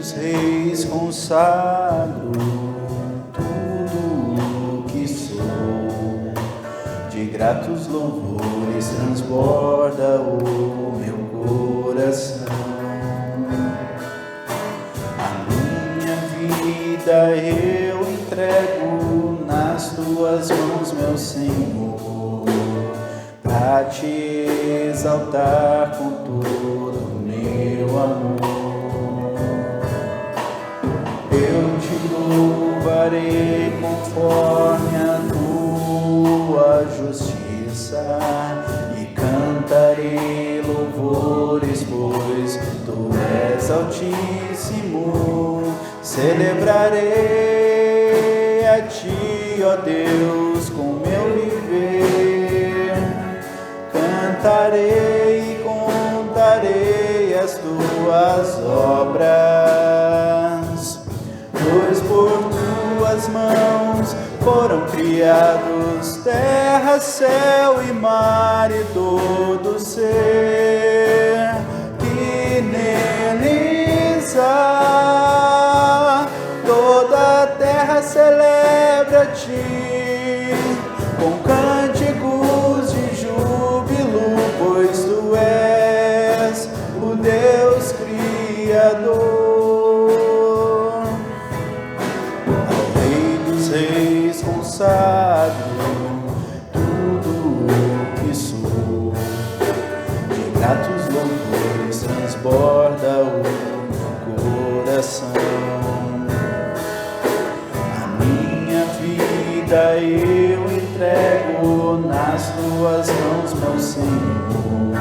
dos reis, consagro tudo o que sou. De gratos louvores transborda o meu coração. A minha vida eu entrego nas tuas mãos, meu Senhor, pra te exaltar com todo o meu amor. Eu te louvarei conforme a tua justiça e cantarei louvores, pois tu és altíssimo. Celebrarei a ti, ó Deus, com meu viver. Cantarei e contarei as tuas obras, pois por tuas mãos foram criados terra, céu e mar e todo ser que neles há. Toda a terra celebra a ti com cânticos de júbilo, pois tu és o Deus Criador. Ao Rei dos Reis consagro tudo o que sou. De gratos louvores transborda o meu coração. A minha vida eu entrego nas tuas mãos, meu Senhor,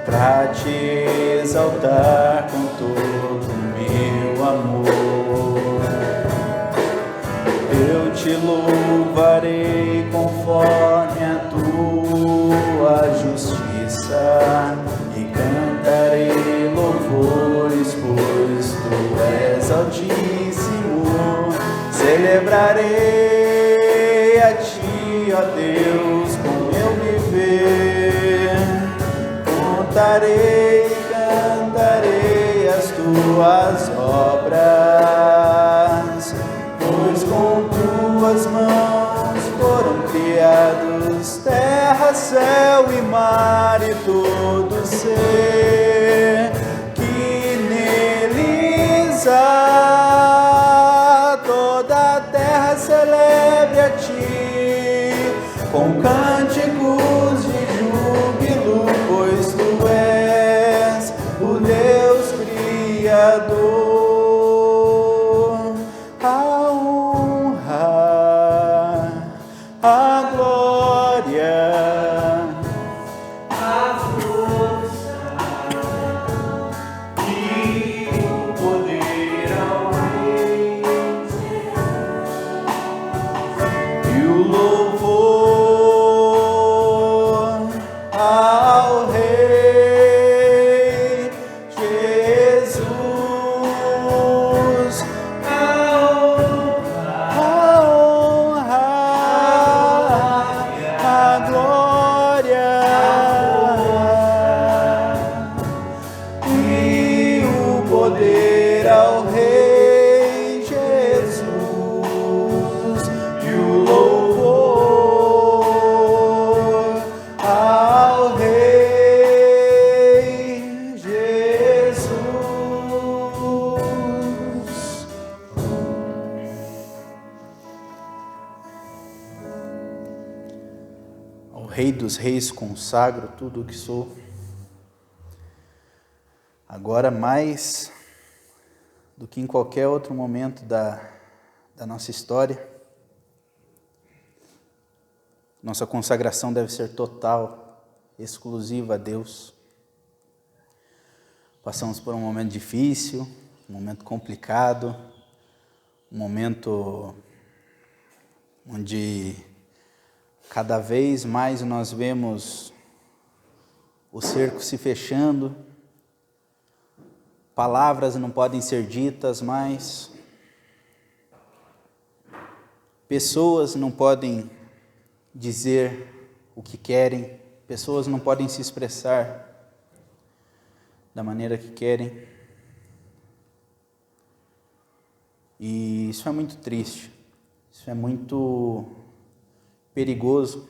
pra te exaltar com todo o meu amor. Eu te louvarei conforme a tua justiça e cantarei louvores, pois tu és altíssimo. Celebrarei a ti, ó Deus, com meu viver. Contarei e cantarei as tuas obras, pois com tuas mãos foram criados terra, céu e mar e todo ser que neles há. Toda a terra celebre a ti com cânticos de júbilo, pois tu és o Deus Criador. A honra, a glória, a força e o poder ao Rei, e o louvor ao Rei Jesus. A honra, a glória e o poder ao Rei Jesus, e o louvor ao Rei Jesus. Ao Rei dos Reis consagro tudo o que sou. Agora, mais do que em qualquer outro momento da nossa história, nossa consagração deve ser total, exclusiva a Deus. Passamos por um momento difícil, um momento complicado, um momento onde cada vez mais nós vemos o cerco se fechando, palavras não podem ser ditas mais, pessoas não podem dizer o que querem, pessoas não podem se expressar da maneira que querem. E isso é muito triste, isso é muito perigoso.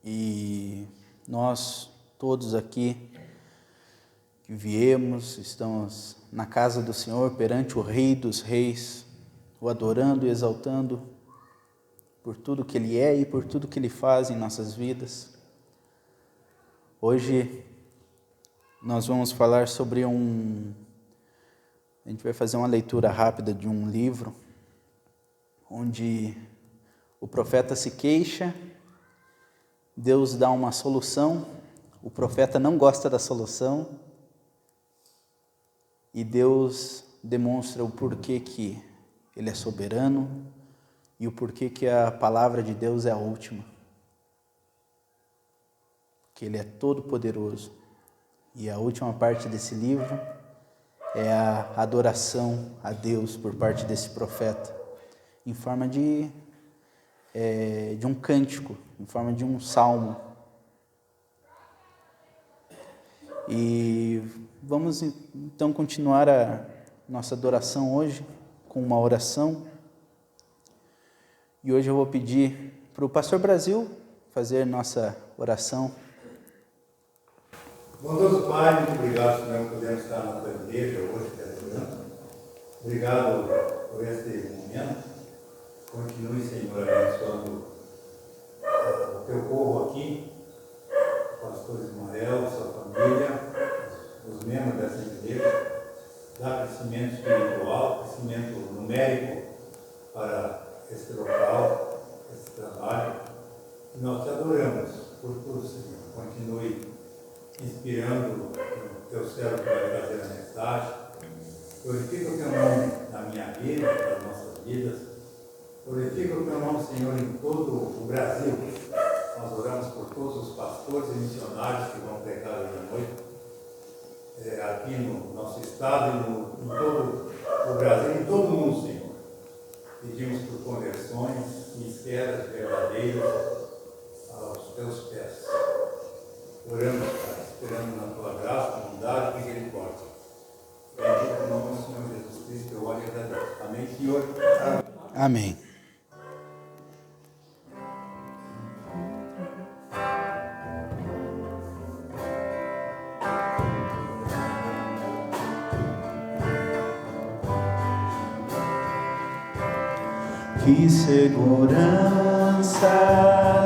E nós todos aqui que viemos, estamos na casa do Senhor, perante o Rei dos Reis, o adorando e exaltando por tudo que Ele é e por tudo que Ele faz em nossas vidas. Hoje nós vamos falar sobre a gente vai fazer uma leitura rápida de um livro, onde o profeta se queixa, Deus dá uma solução, o profeta não gosta da solução, e Deus demonstra o porquê que Ele é soberano e o porquê que a palavra de Deus é a última. Que Ele é todo poderoso. E a última parte desse livro é a adoração a Deus por parte desse profeta, em forma de um cântico, em forma de um salmo. E vamos então continuar a nossa adoração hoje com uma oração. E hoje eu vou pedir para o Pastor Brasil fazer nossa oração. Bondoso Pai, muito obrigado, Senhor, por podermos estar na tua igreja hoje, te adorando. Obrigado por este momento. Continue, Senhor, abençoando o teu povo aqui, o pastor Ismael, sua família, os membros dessa igreja. Dá crescimento espiritual, crescimento numérico para este local, este trabalho. E nós te adoramos por tudo, Senhor. Continue inspirando o teu servo que vai trazer a mensagem. Glorifica o teu nome na minha vida, nas nossas vidas. Glorifica o teu nome, Senhor, em todo o Brasil. Nós oramos por todos os pastores e missionários que vão pregar hoje à noite, aqui no nosso estado e em todo o Brasil, em todo o mundo, Senhor. Pedimos por conversões sinceras, verdadeiras, aos teus pés. Oramos, Pai, esperando na tua graça, bondade e misericórdia. Bendito o nome do Senhor Jesus Cristo, eu oro e agradeço. Amém, Senhor? Amém. Que segurança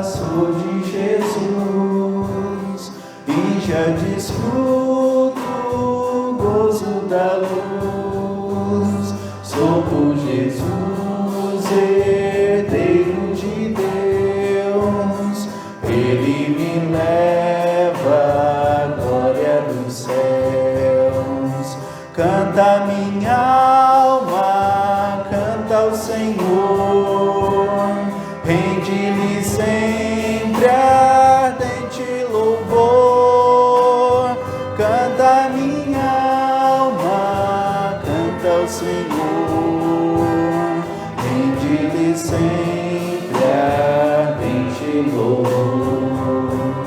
sou de Jesus e já desfruto o gozo da luz. Sou por Jesus, herdeiro de Deus, Ele me leva à glória dos céus. Canta minha alma, canta ao Senhor. Rende-lhe sempre ardente louvor. Canta minha alma, canta ao Senhor. Rende-lhe sempre ardente louvor.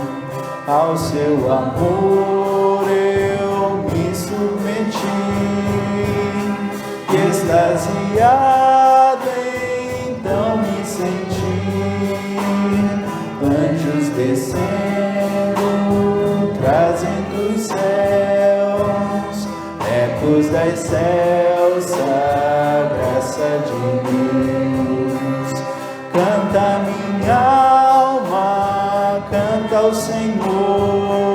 Ao seu amor eu me submeti, e extasiado então me senti. Anjos descendo, trazendo os céus, ecos da excelsa graça de Deus. Canta minha alma, canta ao Senhor,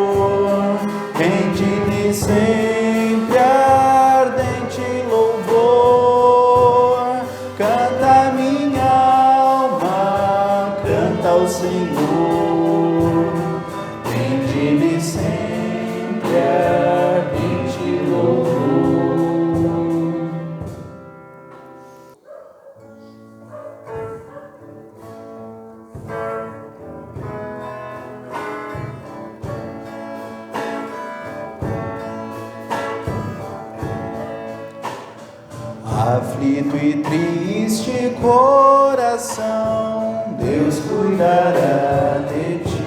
rende-lhe sempre ardente louvor. Canta minha alma, canta ao Senhor, rende-lhe sempre ardente louvor. Aflito e triste coração, Deus cuidará de ti.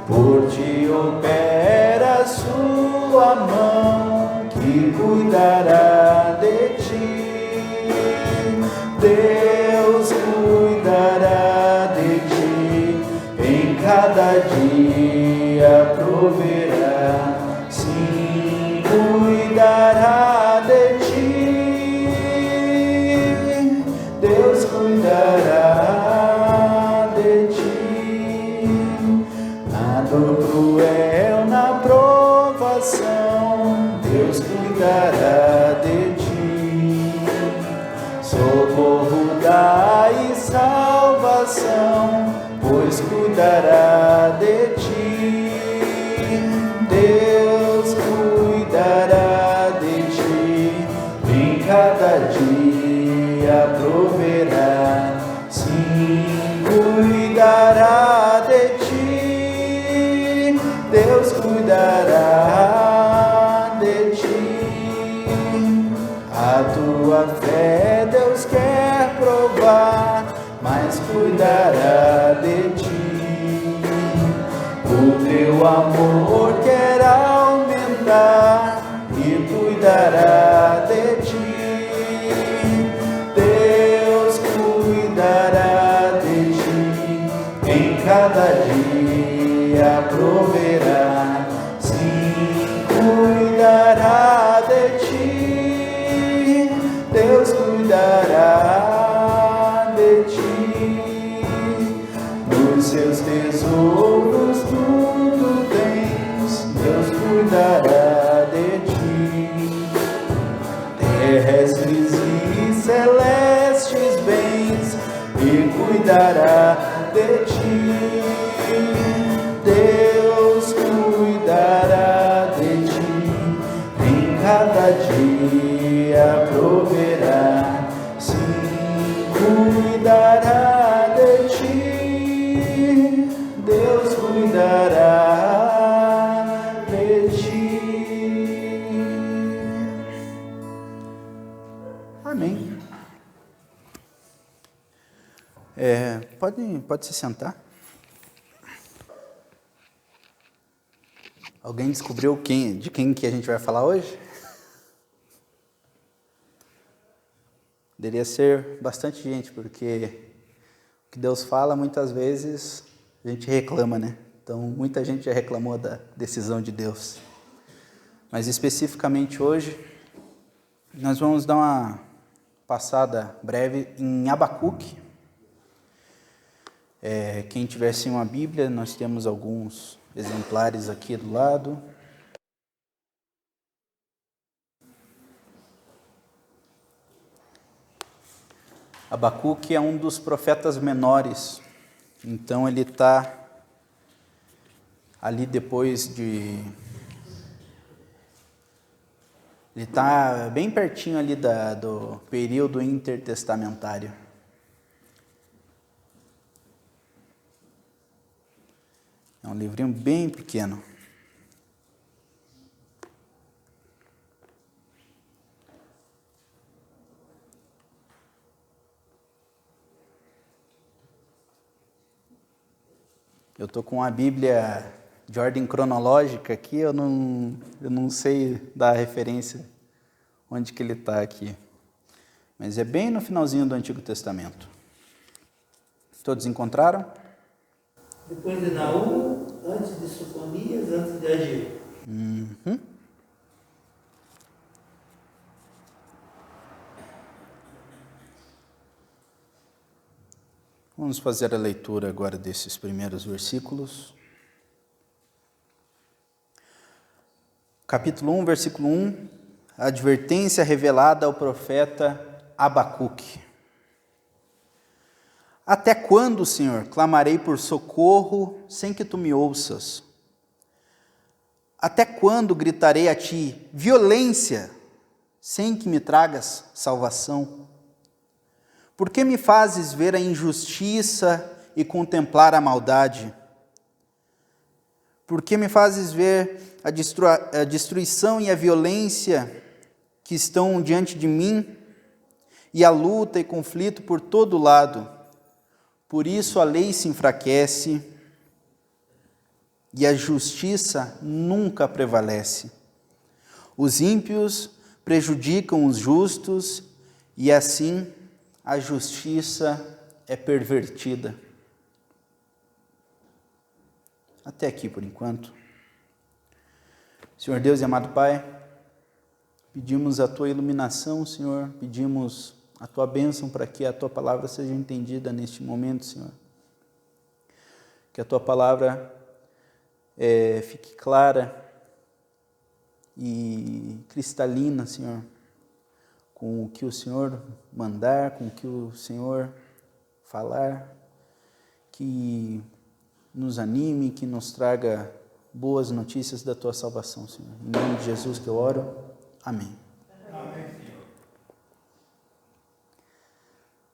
Por ti opera sua mão, que cuidará cuidará de ti. Deus cuidará de ti. Em cada dia proverá. Sim, cuidará de ti. Deus cuidará de ti. A tua fé Deus quer provar, mas cuidará de ti. O teu amor quer aumentar e cuidará de ti. Deus cuidará de ti. Em cada dia proverá. Sim, cuidará de ti. Deus cuidará de ti. Nos seus tesouros tudo tens. Deus cuidará de ti. Terrestres e celestes bens, e cuidará de ti. Deus cuidará de ti. Em cada dia proverá. Sim, cuidará de ti. Deus cuidará de ti. Amém. Pode se sentar. Alguém descobriu de quem que a gente vai falar hoje? Deveria ser bastante gente, porque o que Deus fala, muitas vezes, a gente reclama, né? Então, muita gente já reclamou da decisão de Deus. Mas, especificamente hoje, nós vamos dar uma passada breve em Abacuque. Quem tivesse uma Bíblia, nós temos alguns exemplares aqui do lado. Abacuque é um dos profetas menores, então ele está ali depois de... Ele está bem pertinho ali do período intertestamentário. É um livrinho bem pequeno. Eu estou com a Bíblia de ordem cronológica aqui, eu não sei dar referência onde que ele está aqui. Mas é bem no finalzinho do Antigo Testamento. Todos encontraram? Depois de Naum, antes de Sofonias, antes de Ageu. Uhum. Vamos fazer a leitura agora desses primeiros versículos. Capítulo 1, versículo 1, a advertência revelada ao profeta Abacuque. Até quando, Senhor, clamarei por socorro sem que tu me ouças? Até quando gritarei a ti violência sem que me tragas salvação? Por que me fazes ver a injustiça e contemplar a maldade? Por que me fazes ver a destruição e a violência que estão diante de mim, e a luta e conflito por todo lado? Por isso a lei se enfraquece e a justiça nunca prevalece. Os ímpios prejudicam os justos e assim a justiça é pervertida. Até aqui por enquanto. Senhor Deus e amado Pai, pedimos a Tua iluminação, Senhor, pedimos a Tua bênção para que a Tua palavra seja entendida neste momento, Senhor. Que a Tua palavra fique clara e cristalina, Senhor, com o que o Senhor mandar, com o que o Senhor falar, que nos anime, que nos traga boas notícias da tua salvação, Senhor. Em nome de Jesus que eu oro. Amém. Amém, Senhor.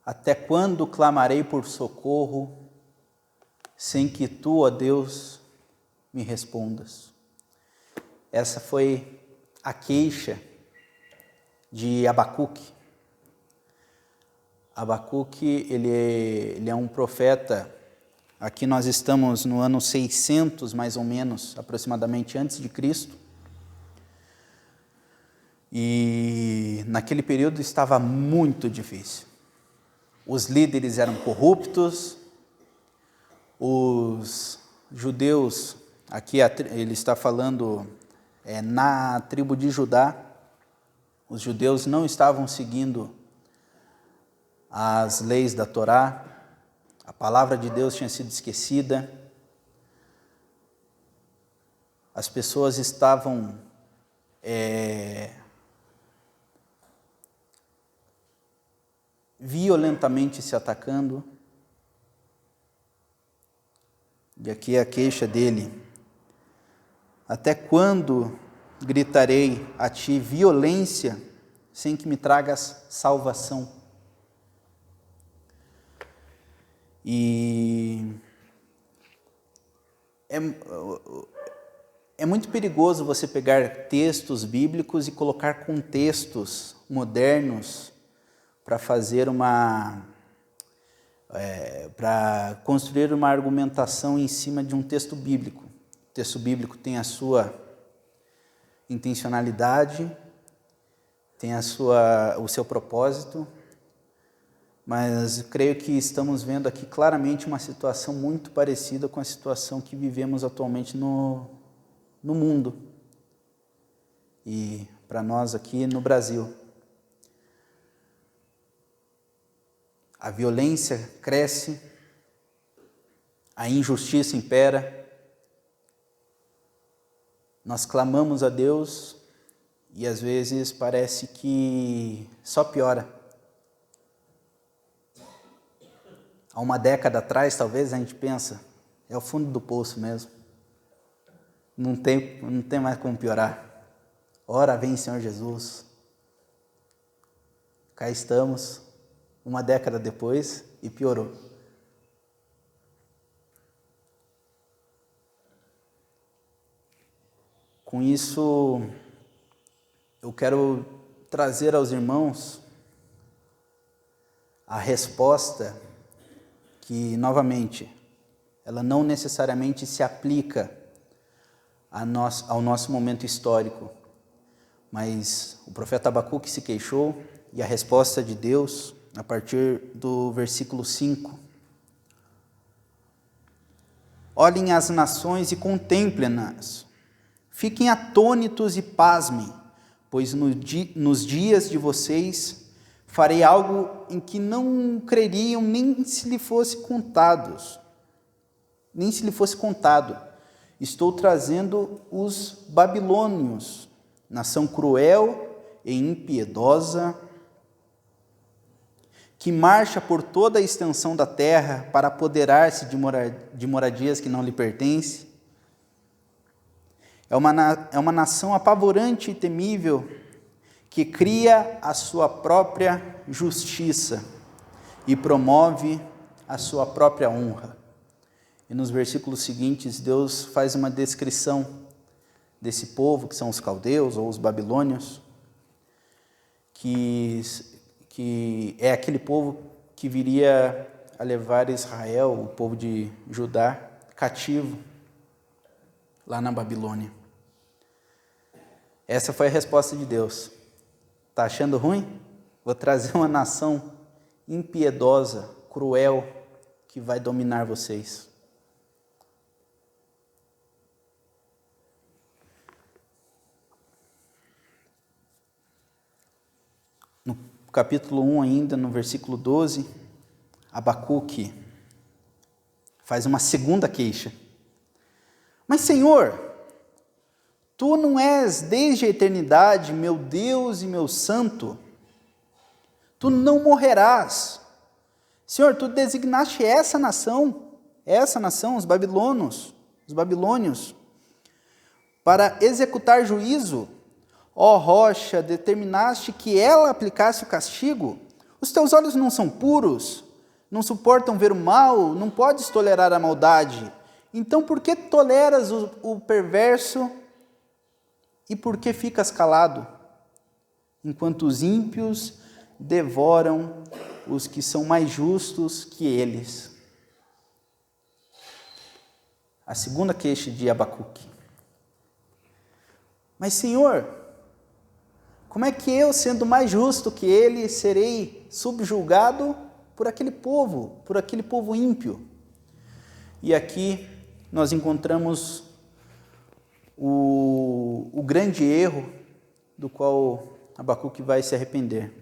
Até quando clamarei por socorro, sem que tu, ó Deus, me respondas? Essa foi a queixa de Abacuque. Abacuque, ele é um profeta. Aqui nós estamos no ano 600, mais ou menos, aproximadamente antes de Cristo. E naquele período estava muito difícil. Os líderes eram corruptos, os judeus, aqui ele está falando na tribo de Judá, os judeus não estavam seguindo as leis da Torá, a palavra de Deus tinha sido esquecida, as pessoas estavam violentamente se atacando. E aqui é a queixa dele: até quando gritarei a ti violência, sem que me tragas salvação? E é muito perigoso você pegar textos bíblicos e colocar contextos modernos para fazer para construir uma argumentação em cima de um texto bíblico. O texto bíblico tem a sua intencionalidade, tem o seu propósito, mas creio que estamos vendo aqui claramente uma situação muito parecida com a situação que vivemos atualmente no mundo e para nós aqui no Brasil. A violência cresce, a injustiça impera, nós clamamos a Deus e às vezes parece que só piora. Há uma década atrás, talvez, a gente pensa, é o fundo do poço mesmo. Não tem mais como piorar. Ora vem, Senhor Jesus. Cá estamos, uma década depois, e piorou. Com isso, eu quero trazer aos irmãos a resposta que, novamente, ela não necessariamente se aplica ao nosso momento histórico, mas o profeta Abacuque se queixou e a resposta de Deus, a partir do versículo 5. Olhem as nações e contemplem-nas, fiquem atônitos e pasmem, pois nos dias de vocês farei algo em que não creriam nem se lhe fosse contado. Estou trazendo os babilônios, nação cruel e impiedosa, que marcha por toda a extensão da terra para apoderar-se de moradias que não lhe pertencem. É uma nação apavorante e temível, que cria a sua própria justiça e promove a sua própria honra. E nos versículos seguintes, Deus faz uma descrição desse povo, que são os caldeus ou os babilônios, que é aquele povo que viria a levar Israel, o povo de Judá, cativo lá na Babilônia. Essa foi a resposta de Deus. Está achando ruim? Vou trazer uma nação impiedosa, cruel, que vai dominar vocês. No capítulo 1 ainda, no versículo 12, Abacuque faz uma segunda queixa. Mas, Senhor, Tu não és desde a eternidade meu Deus e meu santo? Tu não morrerás. Senhor, Tu designaste essa nação, essa nação, os babilônios, para executar juízo. Ó rocha, determinaste que ela aplicasse o castigo? Os teus olhos não são puros? Não suportam ver o mal? Não podes tolerar a maldade? Então por que toleras o perverso e por que ficas calado? Enquanto os ímpios devoram os que são mais justos que eles. A segunda queixa de Abacuque. Mas, Senhor, como é que eu, sendo mais justo que ele, serei subjugado por aquele povo ímpio? E aqui nós encontramos o grande erro do qual Abacuque vai se arrepender.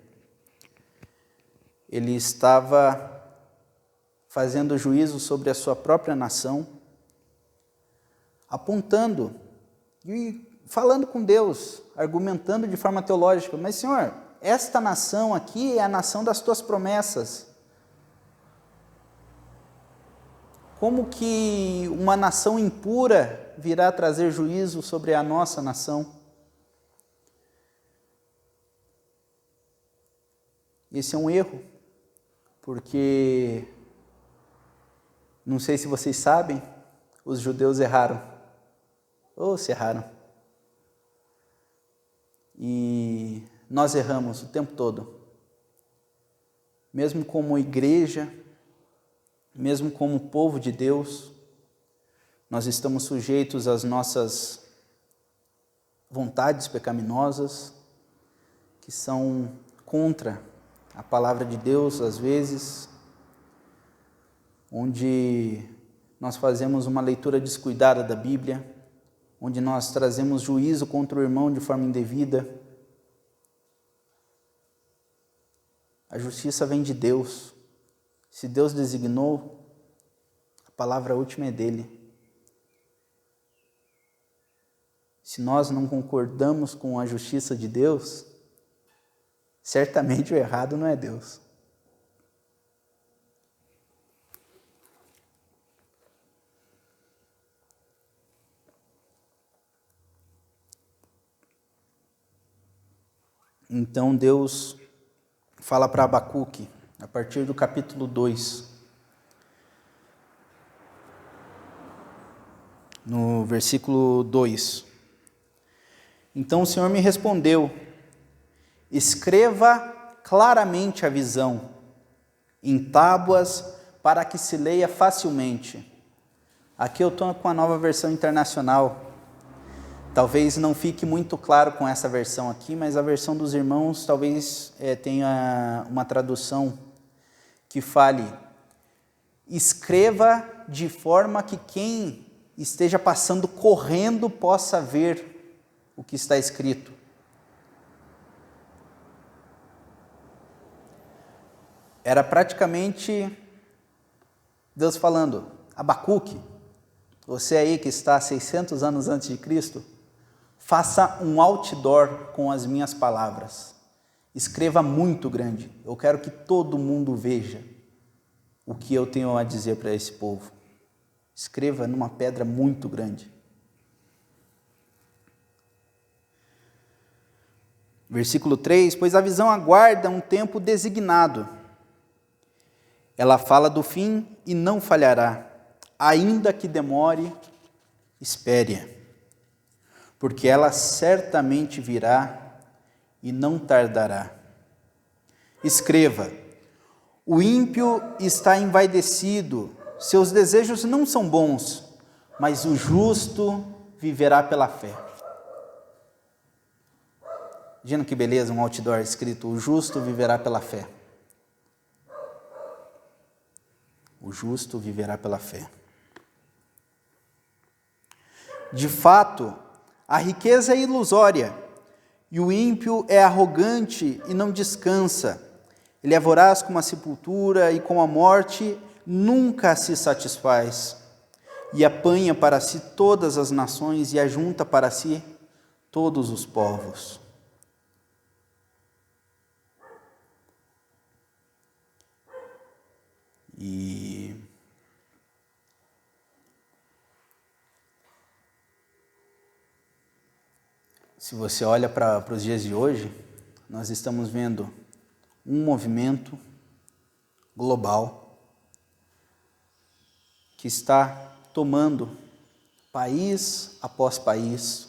Ele estava fazendo juízo sobre a sua própria nação, apontando e falando com Deus, argumentando de forma teológica. Mas, Senhor, esta nação aqui é a nação das tuas promessas. Como que uma nação impura virá trazer juízo sobre a nossa nação? Esse é um erro, porque, não sei se vocês sabem, os judeus erraram. Se erraram. E nós erramos o tempo todo. Mesmo como igreja, mesmo como povo de Deus, nós estamos sujeitos às nossas vontades pecaminosas, que são contra a palavra de Deus, às vezes, onde nós fazemos uma leitura descuidada da Bíblia, onde nós trazemos juízo contra o irmão de forma indevida. A justiça vem de Deus. Se Deus designou, a palavra última é dele. Se nós não concordamos com a justiça de Deus, certamente o errado não é Deus. Então Deus fala para Abacuque, a partir do capítulo 2, no versículo 2. Então o Senhor me respondeu: escreva claramente a visão em tábuas para que se leia facilmente. Aqui eu estou com a Nova Versão Internacional. Talvez não fique muito claro com essa versão aqui, mas a versão dos irmãos talvez tenha uma tradução que fale: escreva de forma que quem esteja passando correndo possa ver o que está escrito. Era praticamente Deus falando: Abacuque, você aí que está 600 anos antes de Cristo, faça um outdoor com as minhas palavras. Escreva muito grande. Eu quero que todo mundo veja o que eu tenho a dizer para esse povo. Escreva numa pedra muito grande. Versículo 3: pois a visão aguarda um tempo designado. Ela fala do fim e não falhará. Ainda que demore, espere-a. Porque ela certamente virá e não tardará. Escreva: o ímpio está envaidecido, seus desejos não são bons, mas o justo viverá pela fé. Imagina que beleza, um outdoor escrito: o justo viverá pela fé. O justo viverá pela fé. De fato, a riqueza é ilusória, e o ímpio é arrogante e não descansa. Ele é voraz como a sepultura e com a morte nunca se satisfaz. E apanha para si todas as nações e ajunta para si todos os povos. E se você olha para os dias de hoje, nós estamos vendo um movimento global que está tomando país após país,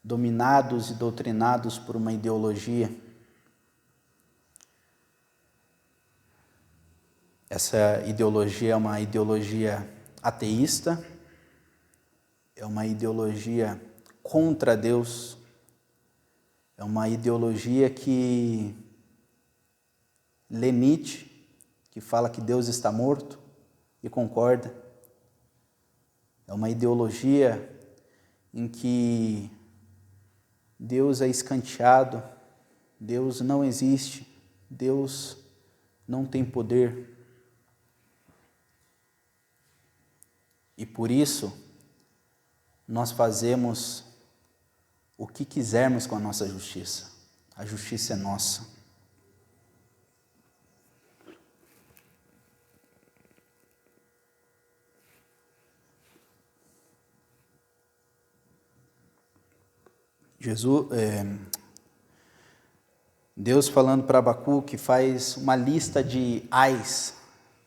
dominados e doutrinados por uma ideologia. Essa ideologia é uma ideologia ateísta, é uma ideologia contra Deus, é uma ideologia que lê Nietzsche, que fala que Deus está morto e concorda. É uma ideologia em que Deus é escanteado, Deus não existe, Deus não tem poder. E por isso, nós fazemos o que quisermos com a nossa justiça. A justiça é nossa. Deus falando para Abacuque faz uma lista de ais,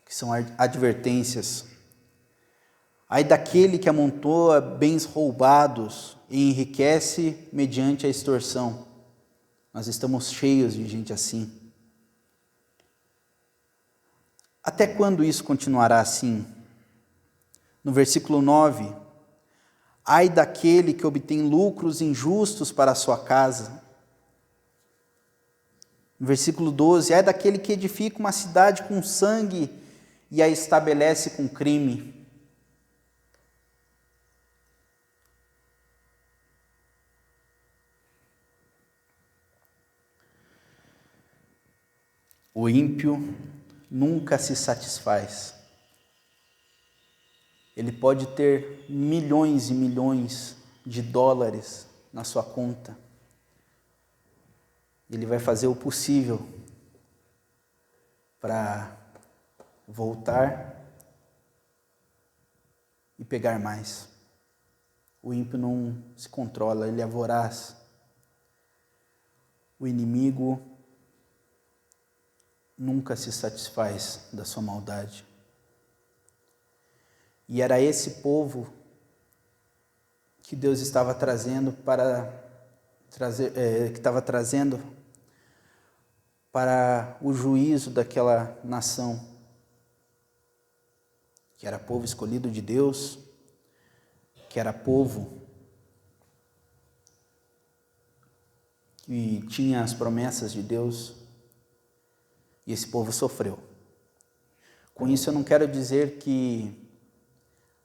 que são advertências. Ai daquele que amontoa bens roubados e enriquece mediante a extorsão. Nós estamos cheios de gente assim. Até quando isso continuará assim? No versículo 9, ai daquele que obtém lucros injustos para a sua casa. No versículo 12, ai daquele que edifica uma cidade com sangue e a estabelece com crime. O ímpio nunca se satisfaz. Ele pode ter milhões e milhões de dólares na sua conta. Ele vai fazer o possível para voltar e pegar mais. O ímpio não se controla, ele é voraz. O inimigo nunca se satisfaz da sua maldade. E era esse povo que Deus estava trazendo para o juízo daquela nação, que era povo escolhido de Deus, que era povo que tinha as promessas de Deus, e esse povo sofreu. Com isso eu não quero dizer que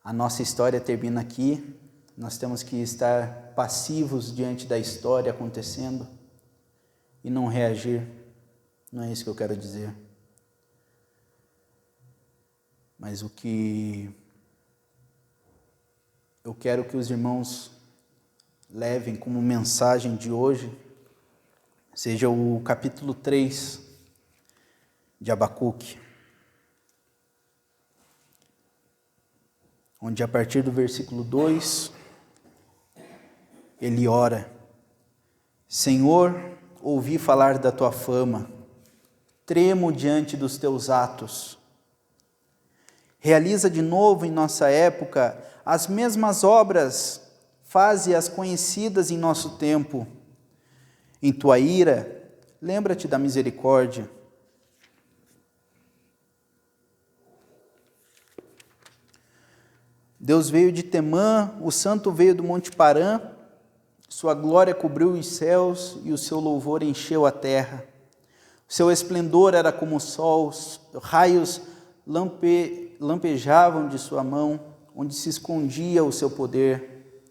a nossa história termina aqui, nós temos que estar passivos diante da história acontecendo e não reagir. Não é isso que eu quero dizer. Mas o que eu quero que os irmãos levem como mensagem de hoje seja o capítulo 3 de Abacuque, onde a partir do versículo 2, ele ora: Senhor, ouvi falar da tua fama, tremo diante dos teus atos. Realiza de novo em nossa época as mesmas obras, faze-as conhecidas em nosso tempo. Em tua ira, lembra-te da misericórdia. Deus veio de Temã, o santo veio do Monte Parã, sua glória cobriu os céus e o seu louvor encheu a terra. O seu esplendor era como o sol, raios lampejavam de sua mão, onde se escondia o seu poder.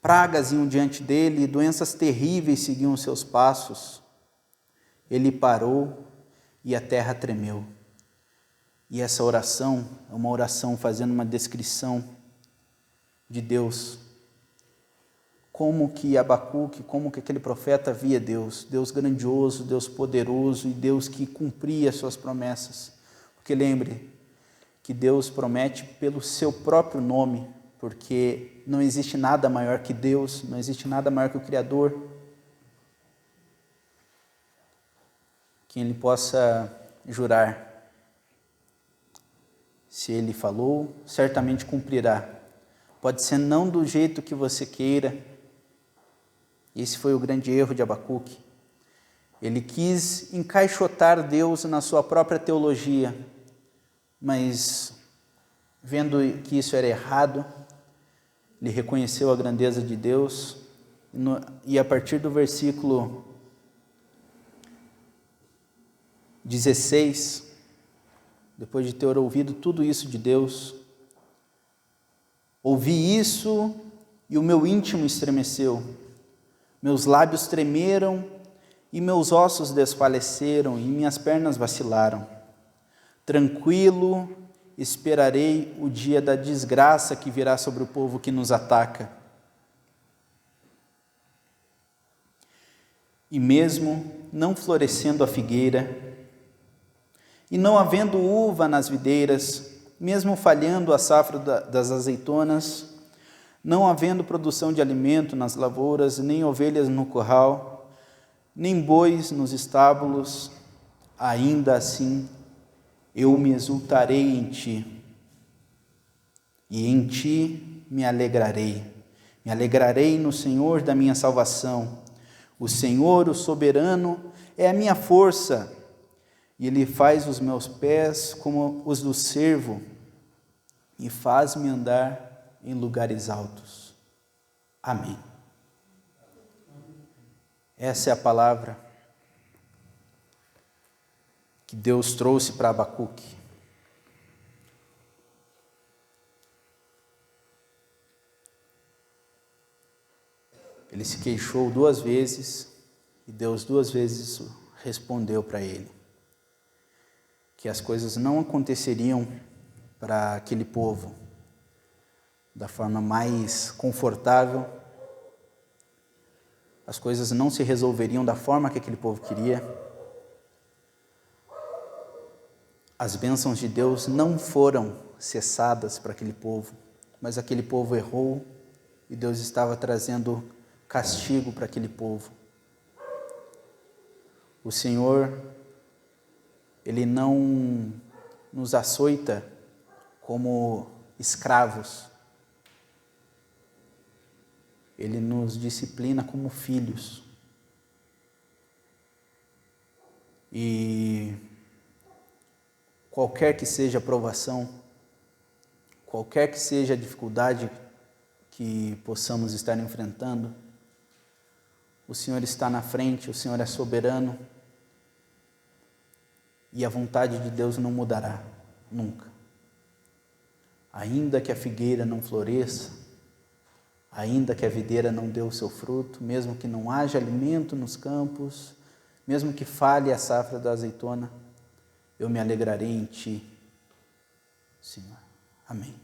Pragas iam diante dele, doenças terríveis seguiam os seus passos. Ele parou e a terra tremeu. E essa oração é uma oração fazendo uma descrição de Deus. Como que Abacuque, como que aquele profeta via Deus. Deus grandioso, Deus poderoso e Deus que cumpria suas promessas. Porque lembre que Deus promete pelo seu próprio nome, porque não existe nada maior que Deus, não existe nada maior que o Criador, que Ele possa jurar. Se Ele falou, certamente cumprirá. Pode ser não do jeito que você queira. Esse foi o grande erro de Abacuque. Ele quis encaixotar Deus na sua própria teologia, mas vendo que isso era errado, ele reconheceu a grandeza de Deus e a partir do versículo 16, depois de ter ouvido tudo isso de Deus, ouvi isso e o meu íntimo estremeceu, meus lábios tremeram e meus ossos desfaleceram e minhas pernas vacilaram. Tranquilo esperarei o dia da desgraça que virá sobre o povo que nos ataca. E mesmo não florescendo a figueira, e não havendo uva nas videiras, mesmo falhando a safra das azeitonas, não havendo produção de alimento nas lavouras, nem ovelhas no curral, nem bois nos estábulos, ainda assim eu me exultarei em ti, e em ti me alegrarei no Senhor da minha salvação. O Senhor, o soberano, é a minha força, e Ele faz os meus pés como os do cervo, e faz-me andar em lugares altos. Amém. Essa é a palavra que Deus trouxe para Abacuque. Ele se queixou 2 vezes e Deus 2 vezes respondeu para ele que as coisas não aconteceriam para aquele povo da forma mais confortável, as coisas não se resolveriam da forma que aquele povo queria. As bênçãos de Deus não foram cessadas para aquele povo, mas aquele povo errou e Deus estava trazendo castigo para aquele povo. O Senhor, Ele não nos açoita como escravos. Ele nos disciplina como filhos. E qualquer que seja a provação, qualquer que seja a dificuldade que possamos estar enfrentando, o Senhor está na frente, o Senhor é soberano, e a vontade de Deus não mudará, nunca. Ainda que a figueira não floresça, ainda que a videira não dê o seu fruto, mesmo que não haja alimento nos campos, mesmo que falhe a safra da azeitona, eu me alegrarei em ti, Senhor. Amém.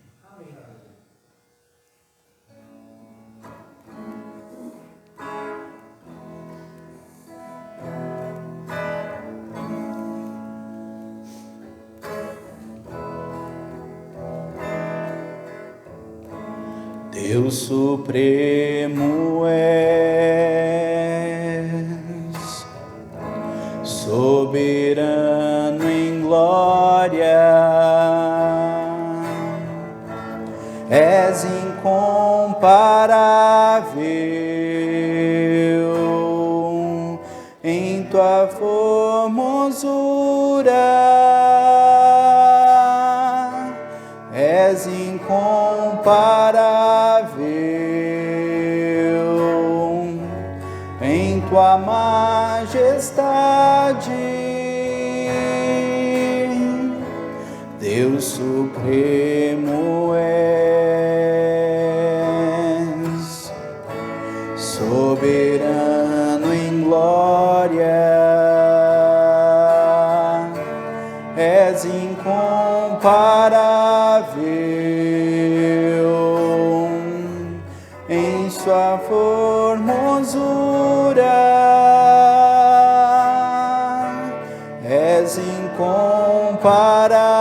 Deus supremo és, soberano em glória, és incomparável em tua formosura, és incomparável em tua majestade, Deus supremo és, soberano em glória, és incomparável em sua formosura, és incomparável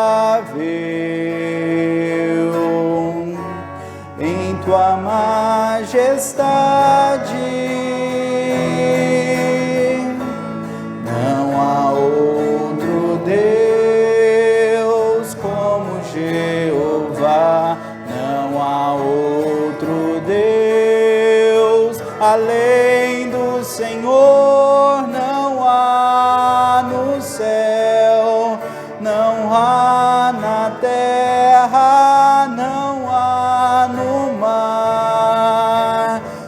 em Não há outro Deus como Jeová, não há outro Deus além do Senhor, não há no céu, não há na terra, não há no mar.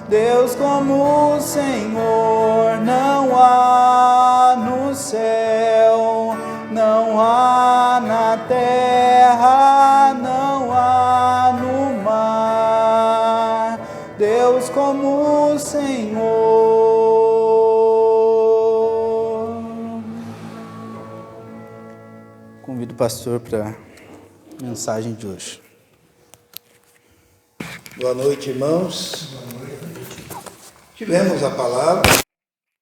Deus como o Senhor, não há no céu, não há na terra, não há no mar. Deus como o Senhor. Convido o pastor para a mensagem de hoje. Boa noite, irmãos. Tivemos a palavra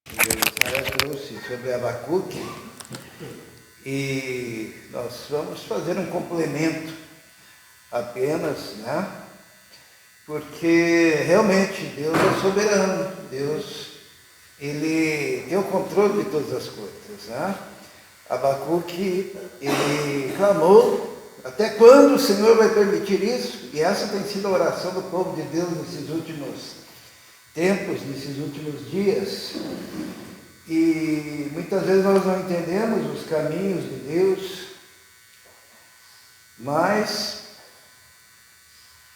que o Israel trouxe sobre Abacuque e nós vamos fazer um complemento apenas, né? Porque realmente Deus é soberano, Deus, Ele tem o controle de todas as coisas, né? Abacuque, ele clamou: até quando o Senhor vai permitir isso? E essa tem sido a oração do povo de Deus nesses últimos tempos, nesses últimos dias. E muitas vezes nós não entendemos os caminhos de Deus, mas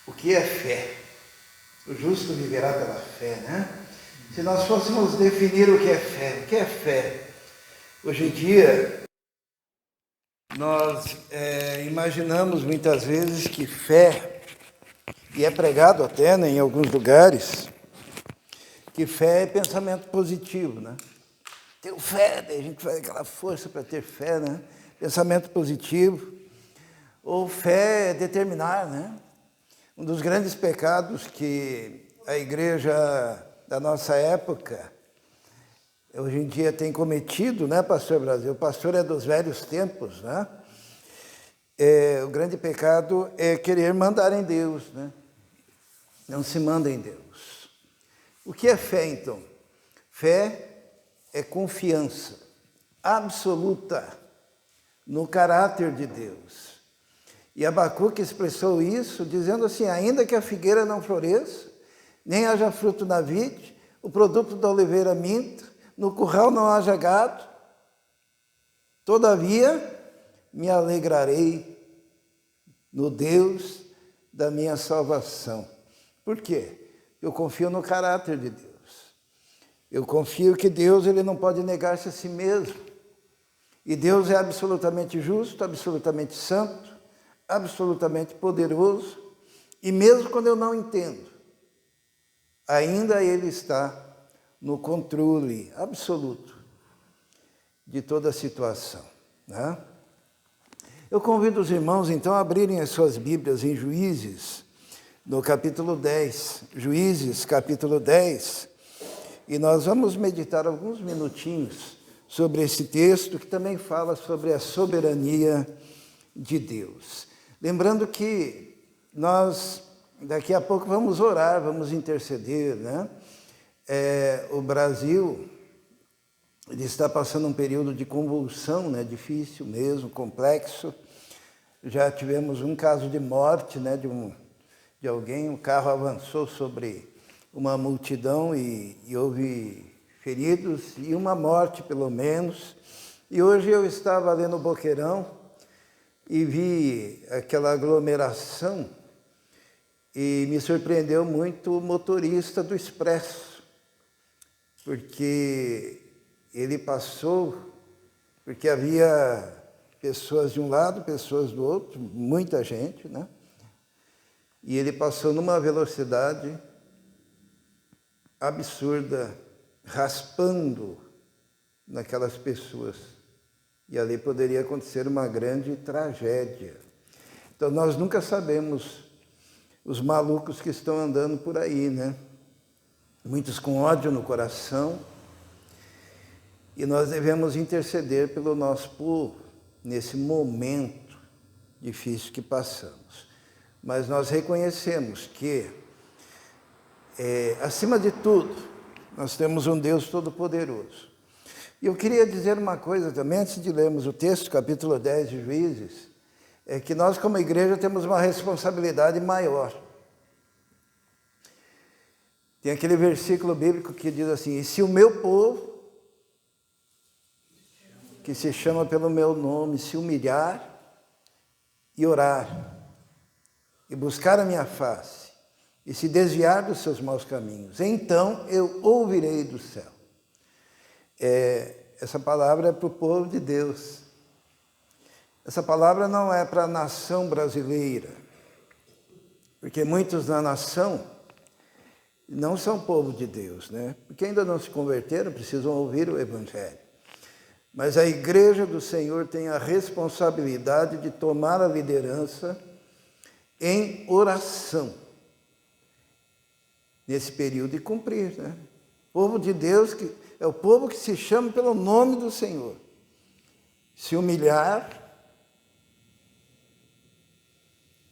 o que é fé? O justo viverá pela fé, né? Se nós fôssemos definir o que é fé? Hoje em dia, nós imaginamos muitas vezes que fé, e é pregado até, né, em alguns lugares, que fé é pensamento positivo, né? Tenho fé, daí a gente faz aquela força para ter fé, né? Pensamento positivo. Ou fé é determinar, né? Um dos grandes pecados que a igreja da nossa época hoje em dia tem cometido, né, pastor Brasil? O pastor é dos velhos tempos, né? O grande pecado é querer mandar em Deus, né? Não se manda em Deus. O que é fé, então? Fé é confiança absoluta no caráter de Deus. E Abacuque expressou isso dizendo assim: ainda que a figueira não floresça, nem haja fruto na vide, o produto da oliveira minta, no curral não haja gado, todavia me alegrarei no Deus da minha salvação. Por quê? Eu confio no caráter de Deus. Eu confio que Deus, ele não pode negar-se a si mesmo. E Deus é absolutamente justo, absolutamente santo, absolutamente poderoso. E mesmo quando eu não entendo, ainda ele está no controle absoluto de toda a situação, né? Eu convido os irmãos, então, a abrirem as suas Bíblias em Juízes, no capítulo 10. Juízes, capítulo 10. E nós vamos meditar alguns minutinhos sobre esse texto, que também fala sobre a soberania de Deus. Lembrando que nós, daqui a pouco, vamos orar, vamos interceder, né? O Brasil, ele está passando um período de convulsão, né? Difícil mesmo, complexo. Já tivemos um caso de morte, né? de alguém, um carro avançou sobre uma multidão e houve feridos e uma morte, pelo menos. E hoje eu estava ali no Boqueirão e vi aquela aglomeração e me surpreendeu muito o motorista do Expresso, porque ele passou, porque havia pessoas de um lado, pessoas do outro, muita gente, né? E ele passou numa velocidade absurda, raspando naquelas pessoas. E ali poderia acontecer uma grande tragédia. Então, nós nunca sabemos os malucos que estão andando por aí, né? Muitos com ódio no coração. E nós devemos interceder pelo nosso povo nesse momento difícil que passamos. Mas nós reconhecemos que acima de tudo, nós temos um Deus todo-poderoso. E eu queria dizer uma coisa também, antes de lermos o texto, capítulo 10 de Juízes, é que nós como igreja temos uma responsabilidade maior. Tem aquele versículo bíblico que diz assim: e se o meu povo, que se chama pelo meu nome, se humilhar e orar, e buscar a minha face, e se desviar dos seus maus caminhos, então eu ouvirei do céu. Essa palavra é para o povo de Deus. Essa palavra não é para a nação brasileira, porque muitos na nação não são povo de Deus, né? Porque ainda não se converteram, precisam ouvir o Evangelho. Mas a igreja do Senhor tem a responsabilidade de tomar a liderança em oração, nesse período, e cumprir, né? O povo de Deus é o povo que se chama pelo nome do Senhor. Se humilhar,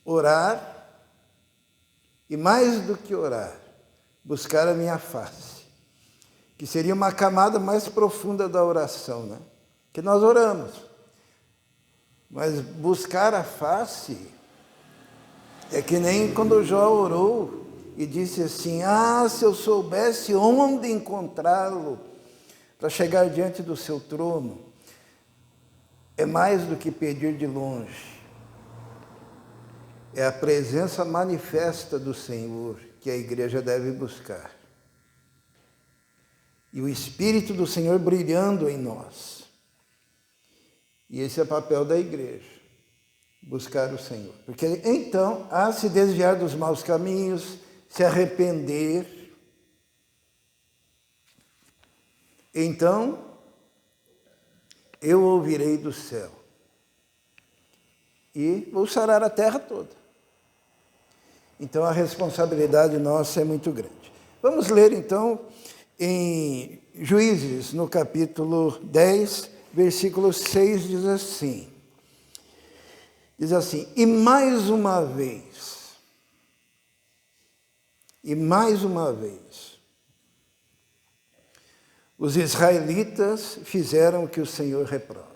orar, e mais do que orar, buscar a minha face, que seria uma camada mais profunda da oração, né? Que nós oramos, mas buscar a face é que nem quando Jó orou e disse assim: se eu soubesse onde encontrá-lo para chegar diante do seu trono. É mais do que pedir de longe, é a presença manifesta do Senhor que a igreja deve buscar. E o Espírito do Senhor brilhando em nós. E esse é o papel da igreja, buscar o Senhor. Porque então, se desviar dos maus caminhos, se arrepender, então eu ouvirei do céu e vou sarar a terra toda. Então a responsabilidade nossa é muito grande. Vamos ler então em Juízes, no capítulo 10, versículo 6, diz assim, e mais uma vez, os israelitas fizeram o que o Senhor reprova.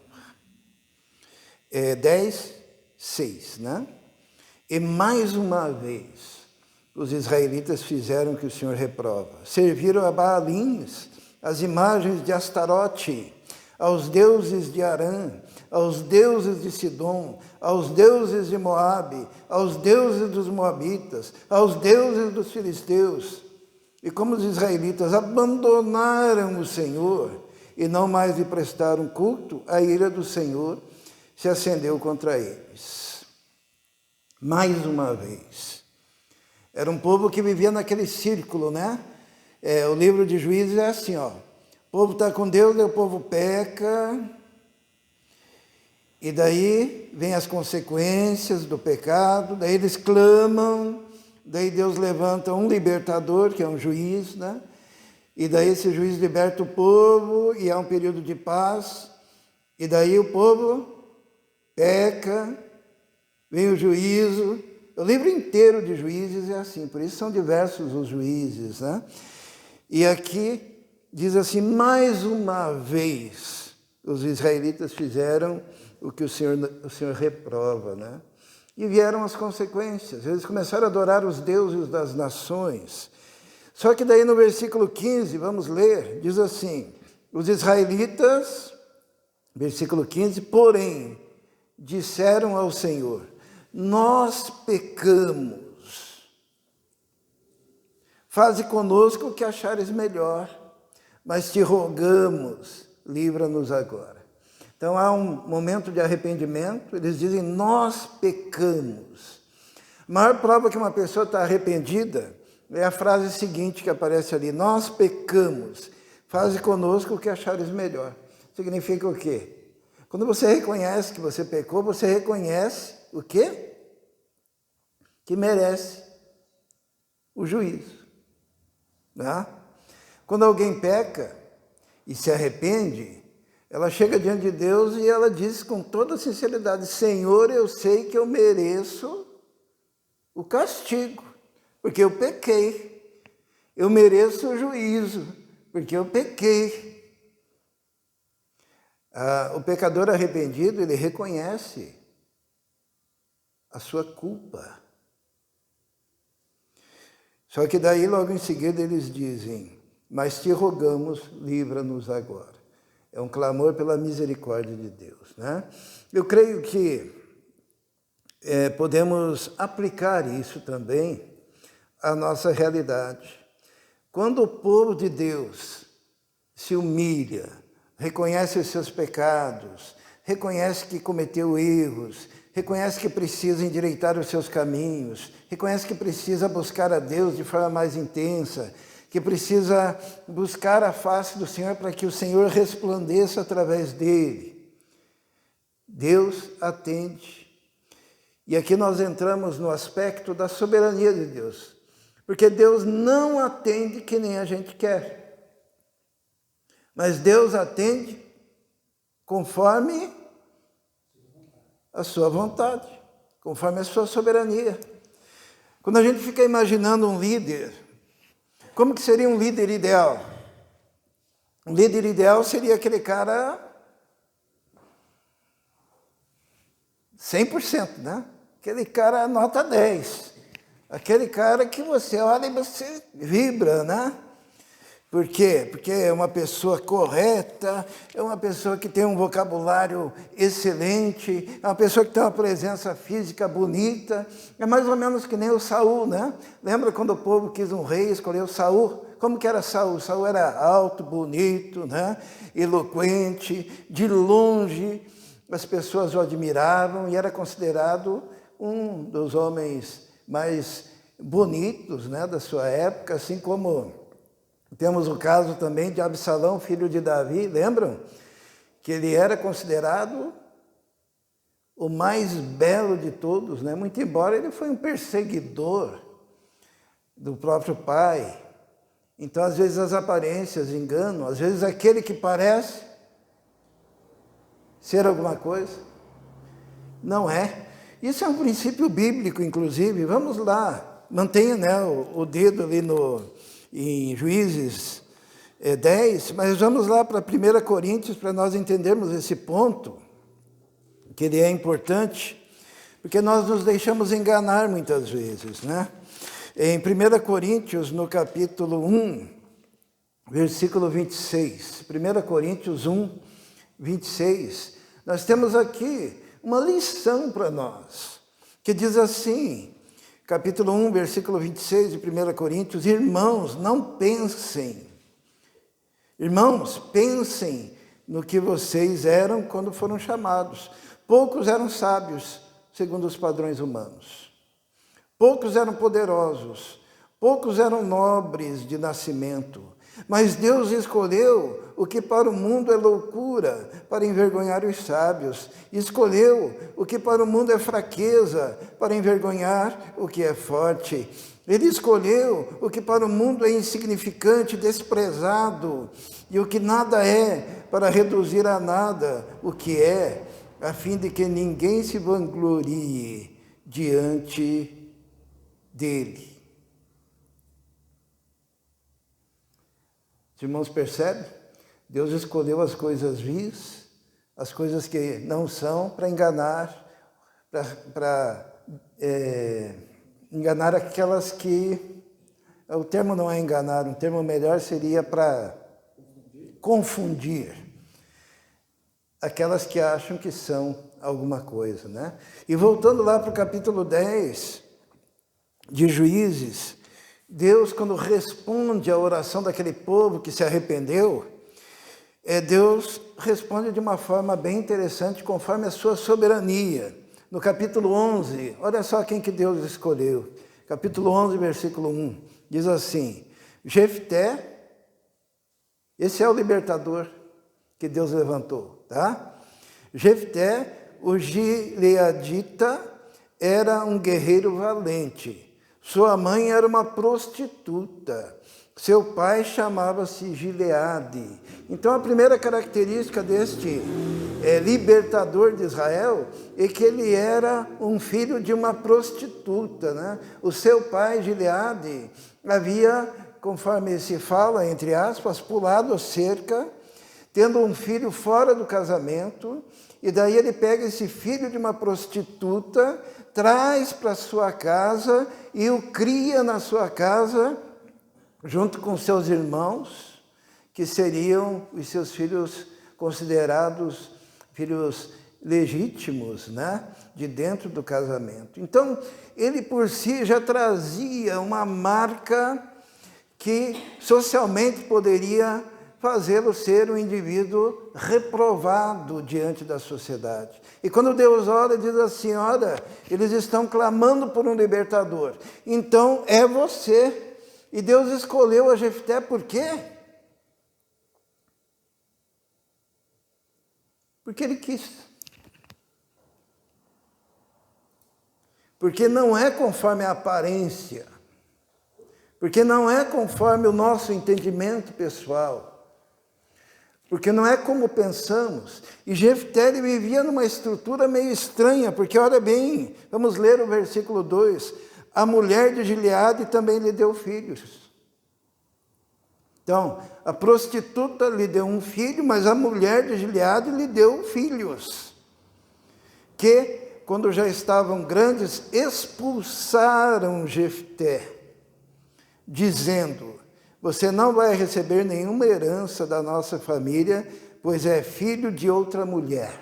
10, 6, né? E mais uma vez, os israelitas fizeram o que o Senhor reprova. Serviram a Baalins, as imagens de Astarote, aos deuses de Arã, aos deuses de Sidom, aos deuses de Moabe, aos deuses dos moabitas, aos deuses dos filisteus. E como os israelitas abandonaram o Senhor e não mais lhe prestaram culto, a ira do Senhor se acendeu contra eles. Mais uma vez. Era um povo que vivia naquele círculo, né? O livro de Juízes é assim, ó. O povo está com Deus, o povo peca, e daí vem as consequências do pecado, daí eles clamam, daí Deus levanta um libertador, que é um juiz, né? E daí esse juiz liberta o povo, e há um período de paz, e daí o povo peca, vem o juízo. O livro inteiro de Juízes é assim, por isso são diversos os juízes, né? E aqui diz assim, mais uma vez, os israelitas fizeram o que o Senhor reprova, né? E vieram as consequências. Eles começaram a adorar os deuses das nações. Só que daí no versículo 15, vamos ler, diz assim, os israelitas, versículo 15, porém, disseram ao Senhor, nós pecamos, faze conosco o que achares melhor, mas te rogamos, livra-nos agora. Então há um momento de arrependimento, eles dizem, nós pecamos. A maior prova que uma pessoa está arrependida é a frase seguinte que aparece ali, nós pecamos, faze conosco o que achares melhor. Significa o quê? Quando você reconhece que você pecou, você reconhece o quê? Que merece o juízo. Né? Quando alguém peca e se arrepende, ela chega diante de Deus e ela diz com toda sinceridade, Senhor, eu sei que eu mereço o castigo, porque eu pequei. eu mereço o juízo, porque eu pequei. O pecador arrependido, ele reconhece a sua culpa. Só que daí, logo em seguida, eles dizem, mas te rogamos, livra-nos agora. É um clamor pela misericórdia de Deus, né? Eu creio que podemos aplicar isso também à nossa realidade. Quando o povo de Deus se humilha, reconhece os seus pecados, reconhece que cometeu erros, reconhece que precisa endireitar os seus caminhos, reconhece que precisa buscar a Deus de forma mais intensa, que precisa buscar a face do Senhor para que o Senhor resplandeça através dele. Deus atende. E aqui nós entramos no aspecto da soberania de Deus, porque Deus não atende que nem a gente quer, mas Deus atende conforme a sua vontade, conforme a sua soberania. Quando a gente fica imaginando um líder, como que seria um líder ideal? Um líder ideal seria aquele cara 100%, né? Aquele cara nota 10. Aquele cara que você olha e você vibra, né? Por quê? Porque é uma pessoa correta, é uma pessoa que tem um vocabulário excelente, é uma pessoa que tem uma presença física bonita. É mais ou menos que nem o Saul, né? Lembra quando o povo quis um rei, escolheu Saul? Como que era Saul? Saul era alto, bonito, né? Eloquente, de longe as pessoas o admiravam e era considerado um dos homens mais bonitos, né, da sua época, assim como temos o caso também de Absalão, filho de Davi, lembram? Que ele era considerado o mais belo de todos, né? Muito embora ele foi um perseguidor do próprio pai. Então, às vezes, as aparências enganam, às vezes aquele que parece ser alguma coisa, não é. Isso é um princípio bíblico, inclusive. Vamos lá, mantenha, né, o dedo ali em Juízes 10, mas vamos lá para 1 Coríntios para nós entendermos esse ponto, que ele é importante, porque nós nos deixamos enganar muitas vezes, né? Em 1 Coríntios, no capítulo 1, versículo 26, 1 Coríntios 1, 26, nós temos aqui uma lição para nós, que diz assim, capítulo 1, versículo 26 de 1 Coríntios, irmãos, pensem no que vocês eram quando foram chamados. Poucos eram sábios, segundo os padrões humanos. Poucos eram poderosos, poucos eram nobres de nascimento. Mas Deus escolheu o que para o mundo é loucura, para envergonhar os sábios. Escolheu o que para o mundo é fraqueza, para envergonhar o que é forte. Ele escolheu o que para o mundo é insignificante, desprezado, e o que nada é, para reduzir a nada o que é, a fim de que ninguém se vanglorie diante dele. Os irmãos percebem? Deus escolheu as coisas vis, as coisas que não são, para enganar, enganar aquelas que... O termo não é enganar, um termo melhor seria para confundir aquelas que acham que são alguma coisa, né? E voltando lá para o capítulo 10 de Juízes, Deus, quando responde à oração daquele povo que se arrependeu, Deus responde de uma forma bem interessante, conforme a sua soberania. No capítulo 11, olha só quem que Deus escolheu. Capítulo 11, versículo 1, diz assim, Jefté, esse é o libertador que Deus levantou, tá? Jefté, o gileadita, era um guerreiro valente. Sua mãe era uma prostituta. Seu pai chamava-se Gileade. Então, a primeira característica deste libertador de Israel é que ele era um filho de uma prostituta, né? O seu pai, Gileade, havia conforme se fala, entre aspas, pulado a cerca, tendo um filho fora do casamento, e daí ele pega esse filho de uma prostituta, traz para sua casa e o cria na sua casa, junto com seus irmãos, que seriam os seus filhos considerados filhos legítimos, né? De dentro do casamento. Então, ele por si já trazia uma marca que socialmente poderia fazê-lo ser um indivíduo reprovado diante da sociedade. E quando Deus ora, diz assim, olha, eles estão clamando por um libertador. Então, é você. E Deus escolheu a Jefté por quê? Porque ele quis. Porque não é conforme a aparência. Porque não é conforme o nosso entendimento pessoal. Porque não é como pensamos. E Jefté vivia numa estrutura meio estranha, porque olha bem, vamos ler o versículo 2. A mulher de Gileade também lhe deu filhos. Então, a prostituta lhe deu um filho, mas a mulher de Gileade lhe deu filhos. Que, quando já estavam grandes, expulsaram Jefté, dizendo, você não vai receber nenhuma herança da nossa família, pois é filho de outra mulher.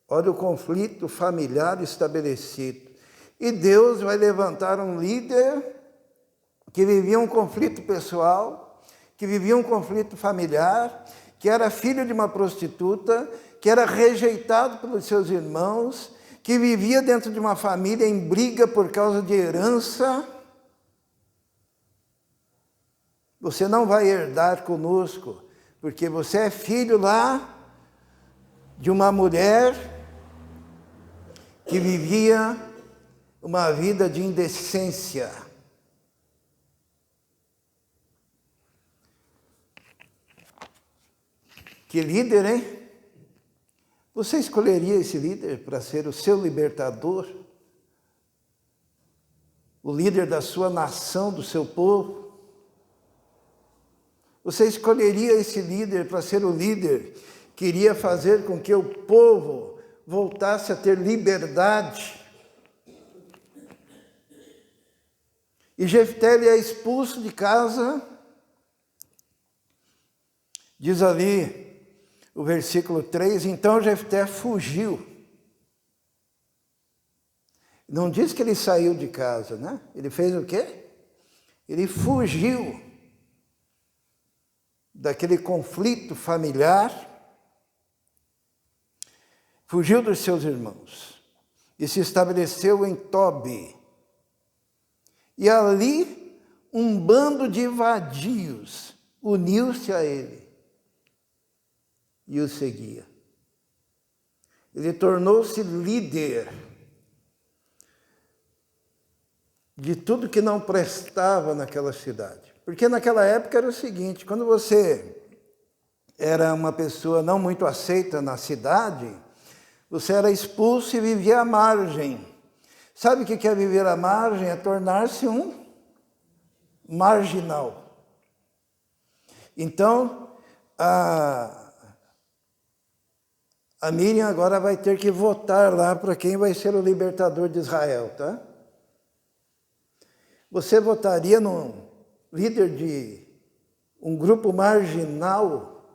Olha o conflito familiar estabelecido. E Deus vai levantar um líder que vivia um conflito pessoal, que vivia um conflito familiar, que era filho de uma prostituta, que era rejeitado pelos seus irmãos, que vivia dentro de uma família em briga por causa de herança. Você não vai herdar conosco, porque você é filho lá de uma mulher que vivia uma vida de indecência. Que líder, hein? Você escolheria esse líder para ser o seu libertador? O líder da sua nação, do seu povo? Você escolheria esse líder para ser o líder que iria fazer com que o povo voltasse a ter liberdade? E Jefté é expulso de casa. Diz ali o versículo 3, então Jefté fugiu. Não diz que ele saiu de casa, né? Ele fez o quê? Ele fugiu daquele conflito familiar, fugiu dos seus irmãos e se estabeleceu em Tobi. E ali um bando de vadios uniu-se a ele e o seguia. Ele tornou-se líder de tudo que não prestava naquela cidade. Porque naquela época era o seguinte, quando você era uma pessoa não muito aceita na cidade, você era expulso e vivia à margem. Sabe o que é viver à margem? É tornar-se um marginal. Então, a Miriam agora vai ter que votar lá para quem vai ser o libertador de Israel, tá? Você votaria num líder de um grupo marginal?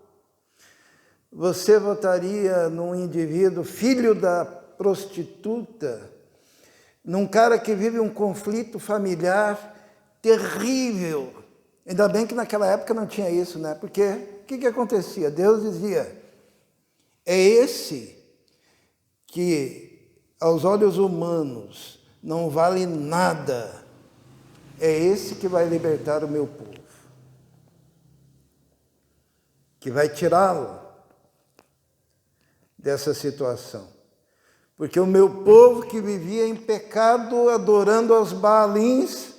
Você votaria num indivíduo filho da prostituta? Num cara que vive um conflito familiar terrível? Ainda bem que naquela época não tinha isso, né? Porque o que acontecia? Deus dizia, é esse que aos olhos humanos não vale nada, é esse que vai libertar o meu povo, que vai tirá-lo dessa situação. Porque o meu povo que vivia em pecado, adorando aos Baalins,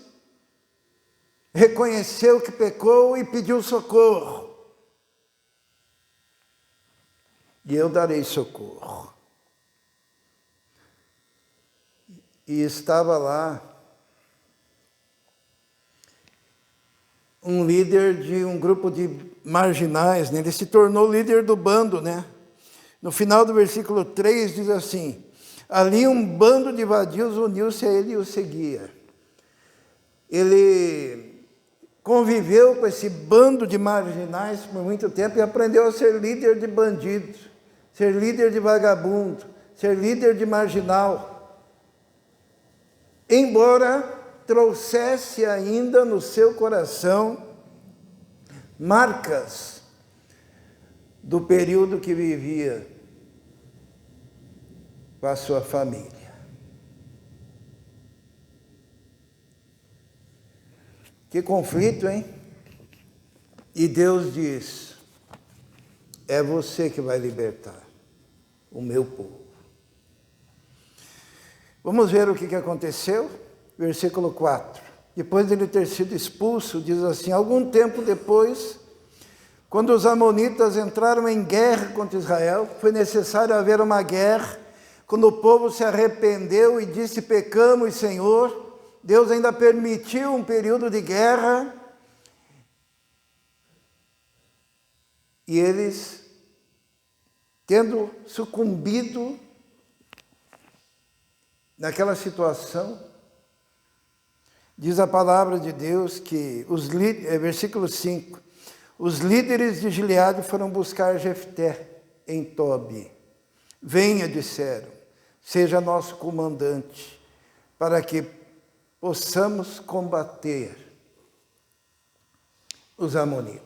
reconheceu que pecou e pediu socorro. E eu darei socorro. E estava lá um líder de um grupo de marginais, né? Ele se tornou líder do bando, né? No final do versículo 3 diz assim: ali um bando de vadios uniu-se a ele e o seguia. Ele conviveu com esse bando de marginais por muito tempo e aprendeu a ser líder de bandido, ser líder de vagabundo, ser líder de marginal. Embora trouxesse ainda no seu coração marcas do período que vivia com a sua família. Que conflito, hein? E Deus diz: é você que vai libertar o meu povo. Vamos ver o que aconteceu? Versículo 4. Depois de ele ter sido expulso, diz assim: algum tempo depois, quando os amonitas entraram em guerra contra Israel, foi necessário haver uma guerra. Quando o povo se arrependeu e disse: pecamos, Senhor, Deus ainda permitiu um período de guerra. E eles, tendo sucumbido naquela situação, diz a palavra de Deus que, versículo 5, os líderes de Gileade foram buscar Jefté em Tobi. Venha, disseram, seja nosso comandante, para que possamos combater os amonitas.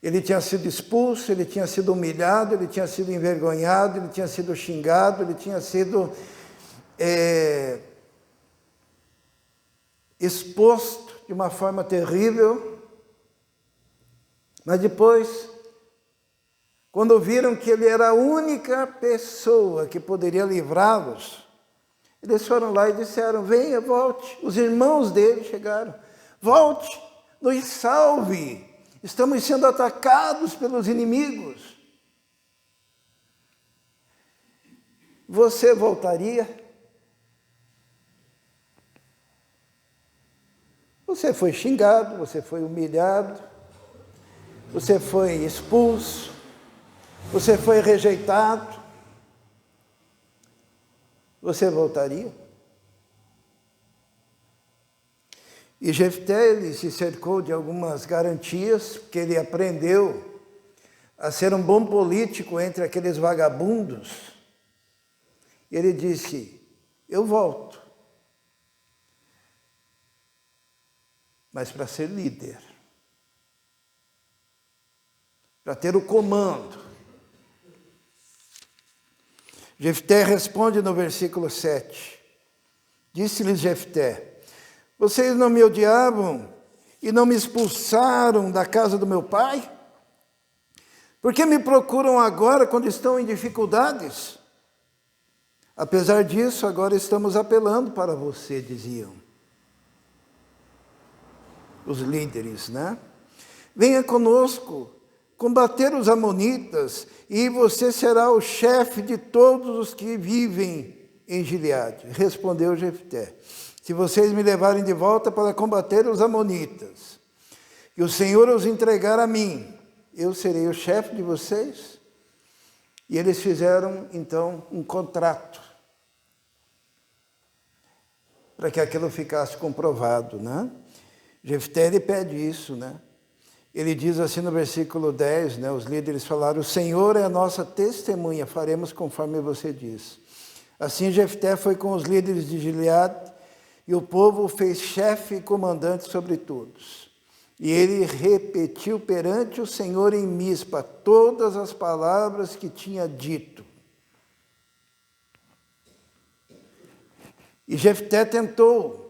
Ele tinha sido expulso, ele tinha sido humilhado, ele tinha sido envergonhado, ele tinha sido xingado, ele tinha sido exposto de uma forma terrível. Mas depois, quando viram que ele era a única pessoa que poderia livrá-los, eles foram lá e disseram: venha, volte. Os irmãos dele chegaram: volte, nos salve, estamos sendo atacados pelos inimigos. Você voltaria? Você foi xingado, você foi humilhado, você foi expulso, você foi rejeitado. Você voltaria? E Jefté, ele se cercou de algumas garantias, porque ele aprendeu a ser um bom político entre aqueles vagabundos. Ele disse: eu volto, mas para ser líder, para ter o comando. Jefté responde no versículo 7. Disse-lhes Jefté: vocês não me odiavam e não me expulsaram da casa do meu pai? Por que me procuram agora quando estão em dificuldades? Apesar disso, agora estamos apelando para você, diziam os líderes, né? Venha conosco combater os amonitas, e você será o chefe de todos os que vivem em Gileade. Respondeu Jefté: se vocês me levarem de volta para combater os amonitas, e o Senhor os entregar a mim, eu serei o chefe de vocês? E eles fizeram, então, um contrato, para que aquilo ficasse comprovado, né? Jefté, ele pede isso, né? Ele diz assim no versículo 10, né? Os líderes falaram: o Senhor é a nossa testemunha, faremos conforme você diz. Assim Jefté foi com os líderes de Gileade, e o povo o fez chefe e comandante sobre todos. E ele repetiu perante o Senhor em Mispa todas as palavras que tinha dito. E Jefté tentou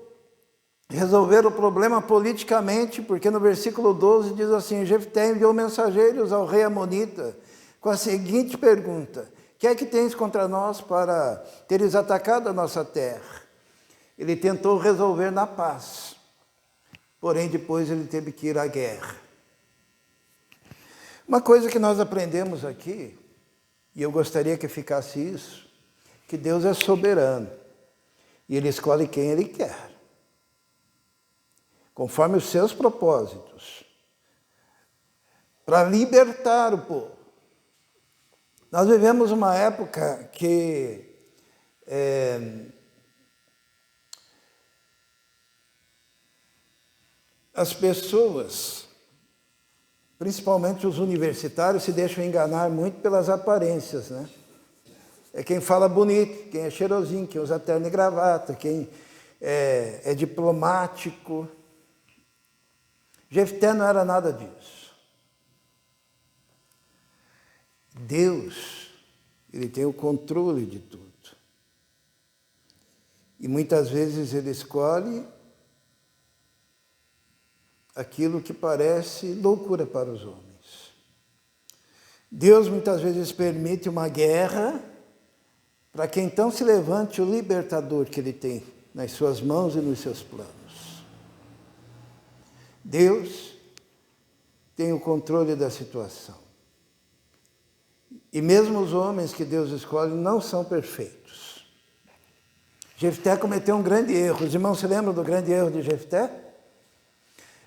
resolver o problema politicamente, porque no versículo 12 diz assim: Jefté enviou mensageiros ao rei amonita com a seguinte pergunta: que é que tens contra nós para teres atacado a nossa terra? Ele tentou resolver na paz, porém depois ele teve que ir à guerra. Uma coisa que nós aprendemos aqui, e eu gostaria que ficasse isso, que Deus é soberano, e Ele escolhe quem Ele quer. conforme os seus propósitos, para libertar o povo. Nós vivemos uma época que as pessoas, principalmente os universitários, se deixam enganar muito pelas aparências, né? É quem fala bonito, quem é cheirosinho, quem usa terno e gravata, quem é diplomático. Jefté não era nada disso. Deus, ele tem o controle de tudo. E muitas vezes ele escolhe aquilo que parece loucura para os homens. Deus muitas vezes permite uma guerra para que então se levante o libertador que ele tem nas suas mãos e nos seus planos. Deus tem o controle da situação. E mesmo os homens que Deus escolhe não são perfeitos. Jefté cometeu um grande erro. Os irmãos se lembram do grande erro de Jefté?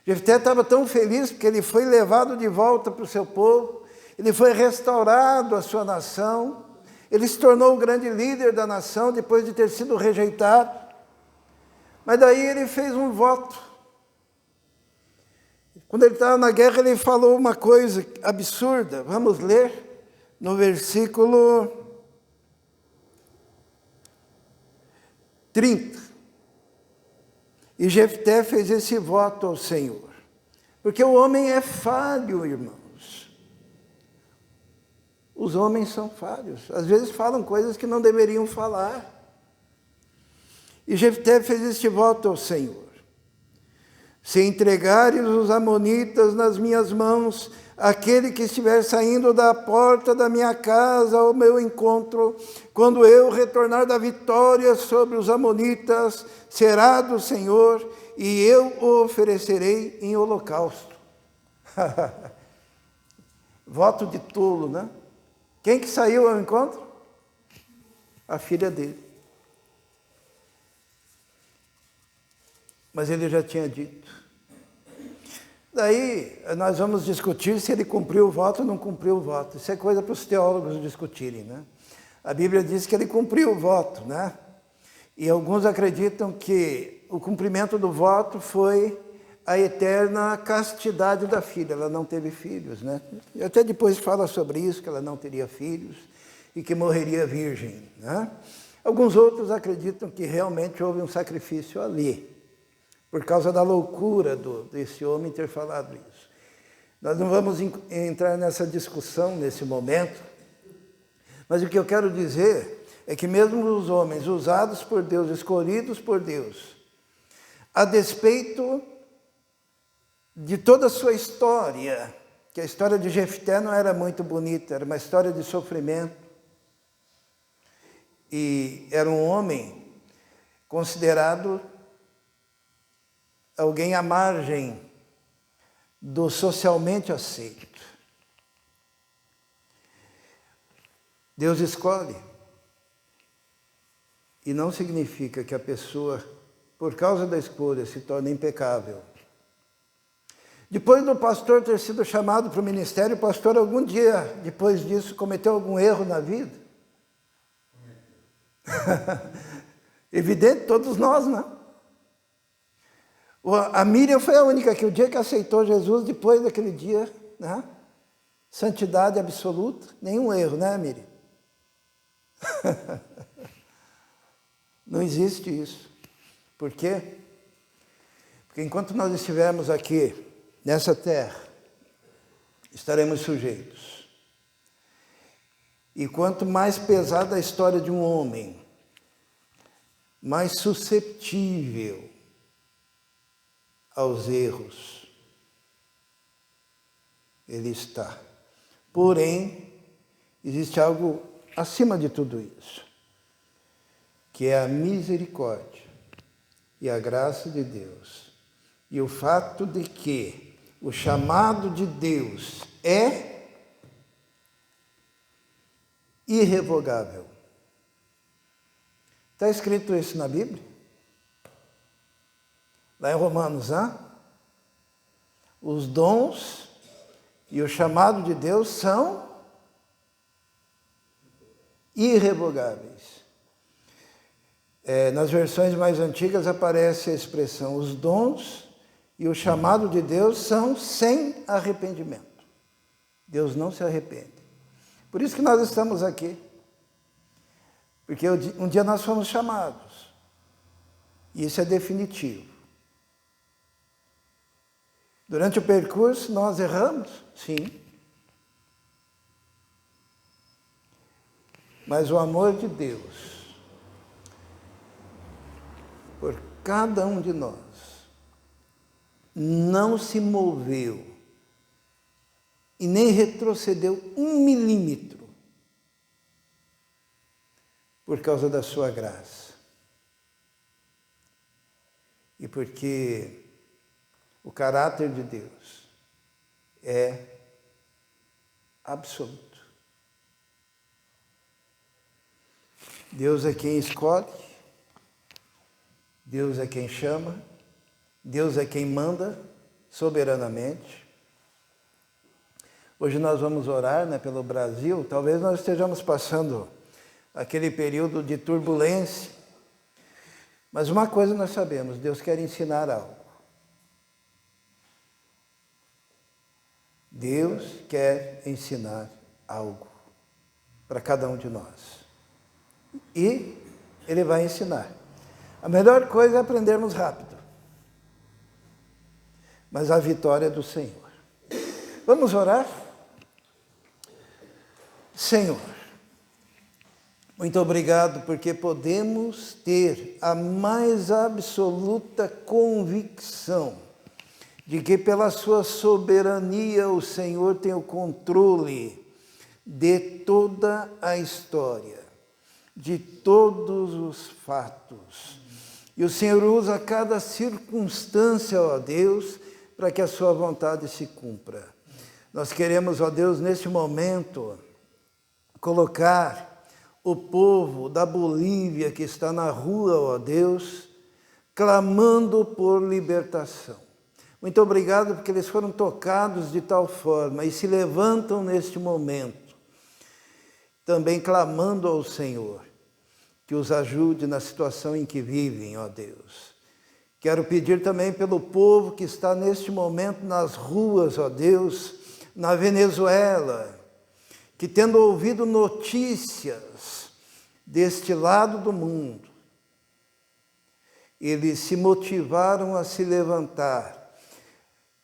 Jefté estava tão feliz porque ele foi levado de volta para o seu povo, ele foi restaurado à sua nação, ele se tornou o grande líder da nação depois de ter sido rejeitado. Mas daí ele fez um voto. Quando ele estava na guerra, ele falou uma coisa absurda. Vamos ler no versículo 30. E Jefté fez esse voto ao Senhor. Porque o homem é falho, irmãos. Os homens são falhos. Às vezes falam coisas que não deveriam falar. E Jefté fez este voto ao Senhor. Se entregares os amonitas nas minhas mãos, aquele que estiver saindo da porta da minha casa ao meu encontro, quando eu retornar da vitória sobre os amonitas, será do Senhor, e eu o oferecerei em holocausto. Voto de tolo, né? Quem que saiu ao encontro? A filha dele. Mas ele já tinha dito. Daí nós vamos discutir se ele cumpriu o voto ou não cumpriu o voto. Isso é coisa para os teólogos discutirem, né? A Bíblia diz que ele cumpriu o voto, né? E alguns acreditam que o cumprimento do voto foi a eterna castidade da filha. Ela não teve filhos, né? E até depois fala sobre isso, que ela não teria filhos e que morreria virgem, né? Alguns outros acreditam que realmente houve um sacrifício ali, por causa da loucura desse homem ter falado isso. Nós não vamos entrar nessa discussão nesse momento, mas o que eu quero dizer é que mesmo os homens usados por Deus, escolhidos por Deus, a despeito de toda a sua história, que a história de Jefté não era muito bonita, era uma história de sofrimento, e era um homem considerado alguém à margem do socialmente aceito. Deus escolhe. E não significa que a pessoa, por causa da escolha, se torne impecável. Depois do pastor ter sido chamado para o ministério, o pastor algum dia, depois disso, cometeu algum erro na vida? Evidente, todos nós, não? A Miriam foi a única que o dia que aceitou Jesus, depois daquele dia, né? Santidade absoluta, nenhum erro, né, Miriam? Não existe isso. Por quê? Porque enquanto nós estivermos aqui, nessa terra, estaremos sujeitos. E quanto mais pesada a história de um homem, mais suscetível aos erros ele está. Porém, existe algo acima de tudo isso, que é a misericórdia e a graça de Deus. E o fato de que o chamado de Deus é irrevogável. Está escrito isso na Bíblia? Lá em Romanos, Os dons e o chamado de Deus são irrevogáveis. Nas versões mais antigas aparece a expressão: os dons e o chamado de Deus são sem arrependimento. Deus não se arrepende. Por isso que nós estamos aqui. Porque um dia nós fomos chamados. E isso é definitivo. Durante o percurso nós erramos? Sim. Mas o amor de Deus por cada um de nós não se moveu e nem retrocedeu 1 milímetro por causa da sua graça. E porque o caráter de Deus é absoluto. Deus é quem escolhe, Deus é quem chama, Deus é quem manda soberanamente. Hoje nós vamos orar, pelo Brasil. Talvez nós estejamos passando aquele período de turbulência. Mas uma coisa nós sabemos: Deus quer ensinar algo. Deus quer ensinar algo para cada um de nós. E Ele vai ensinar. A melhor coisa é aprendermos rápido. Mas a vitória é do Senhor. Vamos orar? Senhor, muito obrigado porque podemos ter a mais absoluta convicção de que pela sua soberania o Senhor tem o controle de toda a história, de todos os fatos. E o Senhor usa cada circunstância, ó Deus, para que a sua vontade se cumpra. Nós queremos, ó Deus, neste momento, colocar o povo da Bolívia que está na rua, ó Deus, clamando por libertação. Muito obrigado porque eles foram tocados de tal forma e se levantam neste momento, também clamando ao Senhor, que os ajude na situação em que vivem, ó Deus. Quero pedir também pelo povo que está neste momento nas ruas, ó Deus, na Venezuela, que tendo ouvido notícias deste lado do mundo, eles se motivaram a se levantar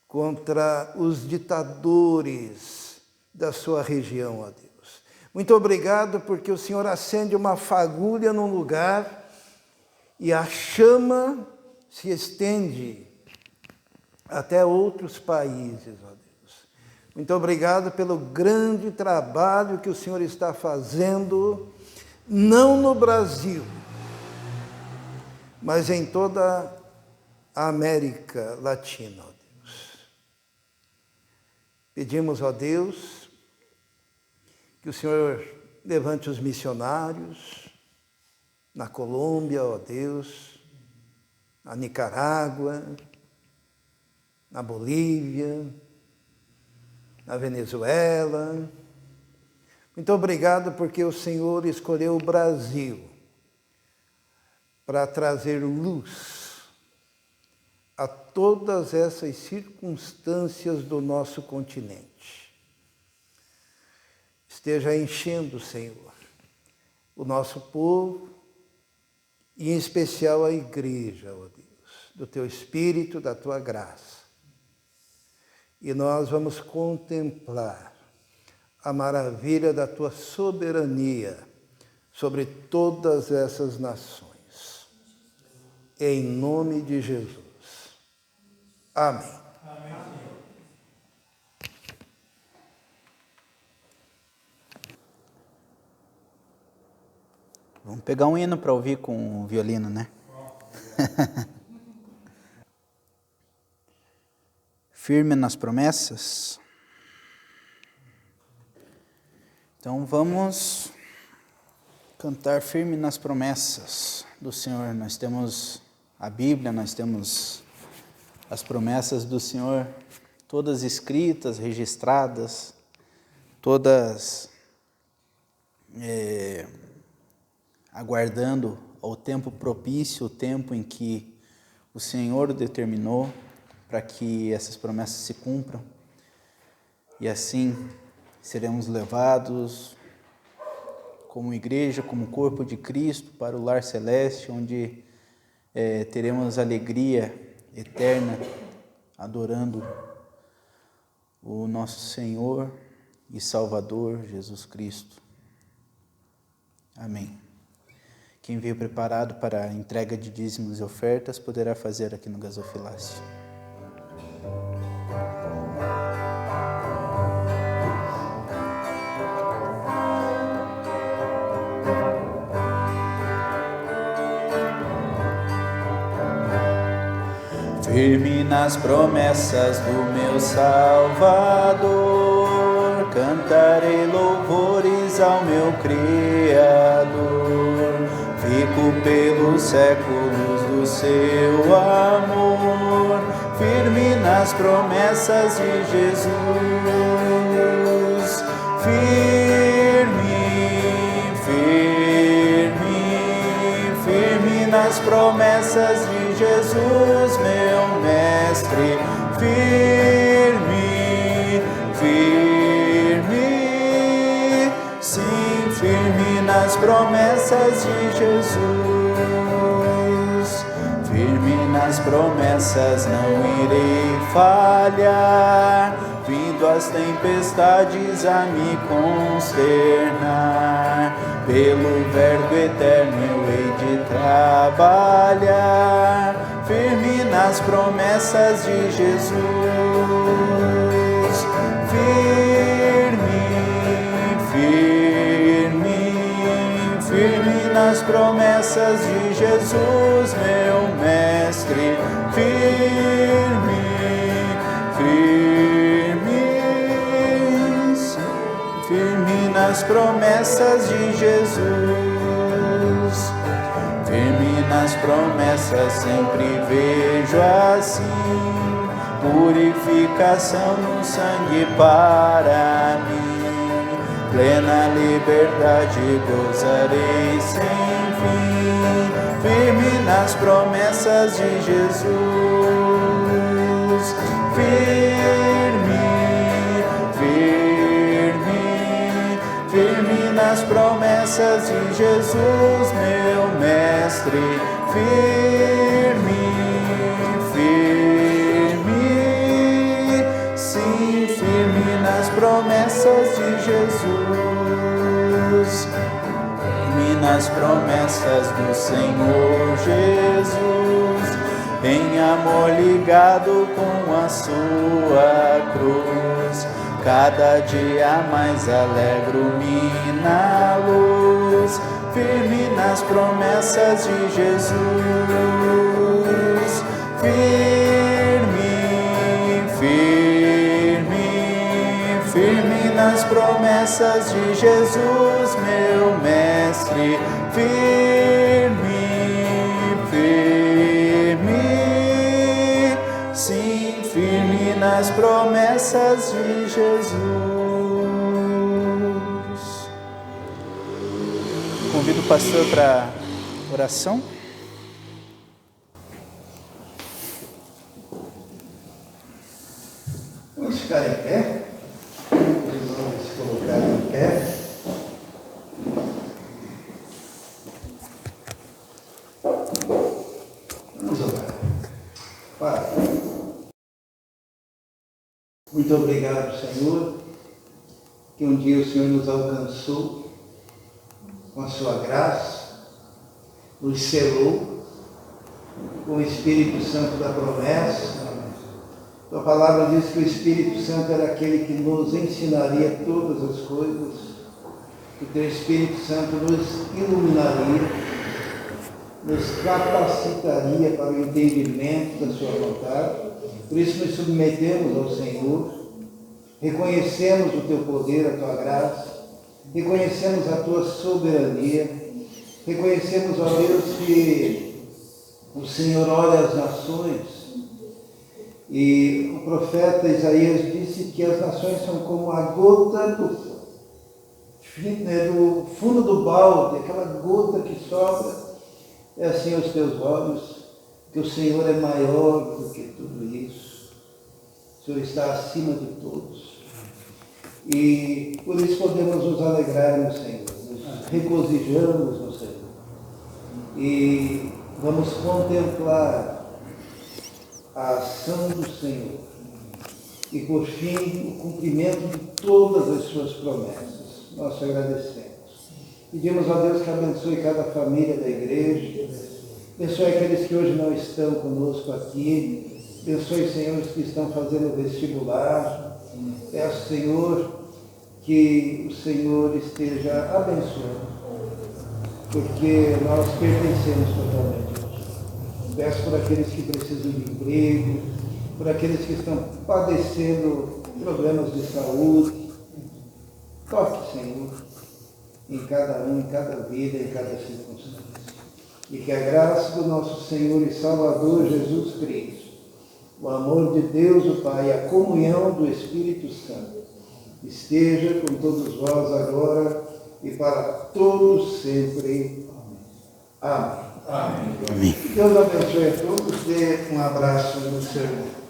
contra os ditadores da sua região, ó Deus. Muito obrigado porque o Senhor acende uma fagulha num lugar e a chama se estende até outros países, ó Deus. Muito obrigado pelo grande trabalho que o Senhor está fazendo, não no Brasil, mas em toda a América Latina, ó Deus. Pedimos, ó Deus, que o Senhor levante os missionários na Colômbia, ó Deus, na Nicarágua, na Bolívia, na Venezuela. Muito obrigado porque o Senhor escolheu o Brasil para trazer luz a todas essas circunstâncias do nosso continente. Esteja enchendo, Senhor, o nosso povo e em especial a igreja, ó Deus, do Teu Espírito, da Tua graça. E nós vamos contemplar a maravilha da Tua soberania sobre todas essas nações. Em nome de Jesus. Amém. Vamos pegar um hino para ouvir com o violino, né? Firme nas promessas. Então vamos cantar firme nas promessas do Senhor. Nós temos a Bíblia, nós temos as promessas do Senhor todas escritas, registradas, todas aguardando o tempo propício, o tempo em que o Senhor determinou para que essas promessas se cumpram. E assim seremos levados como igreja, como corpo de Cristo, para o lar celeste, onde teremos alegria eterna, adorando o nosso Senhor e Salvador Jesus Cristo. Amém. Quem veio preparado para a entrega de dízimos e ofertas poderá fazer aqui no gasofilácio. Firme nas promessas do meu Salvador, cantarei louvores ao meu Criador. Fico pelos séculos do seu amor, firme nas promessas de Jesus. Firme, firme, firme nas promessas de Jesus, meu Mestre. Firme, firme, sim, firme nas promessas de Jesus. Firme nas promessas, não irei falhar, vindo as tempestades a me consternar. Pelo Verbo eterno eu hei de trabalhar, firme nas promessas de Jesus. Firme, firme, firme nas promessas de Jesus, meu Mestre. Firme, firme, firme nas promessas de Jesus. Firme nas promessas, sempre vejo assim purificação no sangue para mim. Plena liberdade gozarei sem fim, firme nas promessas de Jesus. Firme, firme, firme nas promessas de Jesus, meu Mestre. Firme, firme, sim, firme nas promessas de Jesus. Firme nas promessas do Senhor Jesus, em amor ligado com a sua cruz. Cada dia mais alegro-me na luz, firme nas promessas de Jesus. Firme, firme, firme nas promessas de Jesus, meu Mestre. Firme, firme, sim, firme nas promessas de Jesus. Convido o pastor para oração. Vamos ficar em pé. Vamos se colocar em pé. Vamos orar. Pai, muito obrigado, Senhor, que um dia o Senhor nos alcançou com a sua graça, nos selou com o Espírito Santo da promessa. Tua palavra diz que o Espírito Santo era aquele que nos ensinaria todas as coisas, que o teu Espírito Santo nos iluminaria, nos capacitaria para o entendimento da sua vontade. Por isso nos submetemos ao Senhor, reconhecemos o teu poder, a tua graça, reconhecemos a tua soberania, reconhecemos, ó Deus, que o Senhor olha as nações E o profeta Isaías disse que as nações são como a gota do fundo do balde, aquela gota que sobra. É assim aos teus olhos, que o Senhor é maior do que tudo isso. O Senhor está acima de todos. E por isso podemos nos alegrar no Senhor, nos regozijamos no Senhor. E vamos contemplar a ação do Senhor. E por fim, o cumprimento de todas as suas promessas. Nós te agradecemos. Pedimos a Deus que abençoe cada família da igreja. Abençoe aqueles que hoje não estão conosco aqui. Abençoe, Senhor, os que estão fazendo vestibular. Peço, Senhor, que o Senhor esteja abençoando, porque nós pertencemos totalmente a Ti. Peço por aqueles que precisam de emprego, por aqueles que estão padecendo problemas de saúde. Toque, Senhor, em cada um, em cada vida, em cada circunstância. E que a graça do nosso Senhor e Salvador Jesus Cristo, o amor de Deus o Pai e a comunhão do Espírito Santo esteja com todos vós agora e para todos sempre. Amém. Amém. Amém. Deus abençoe a todos. Dê um abraço no seu irmão.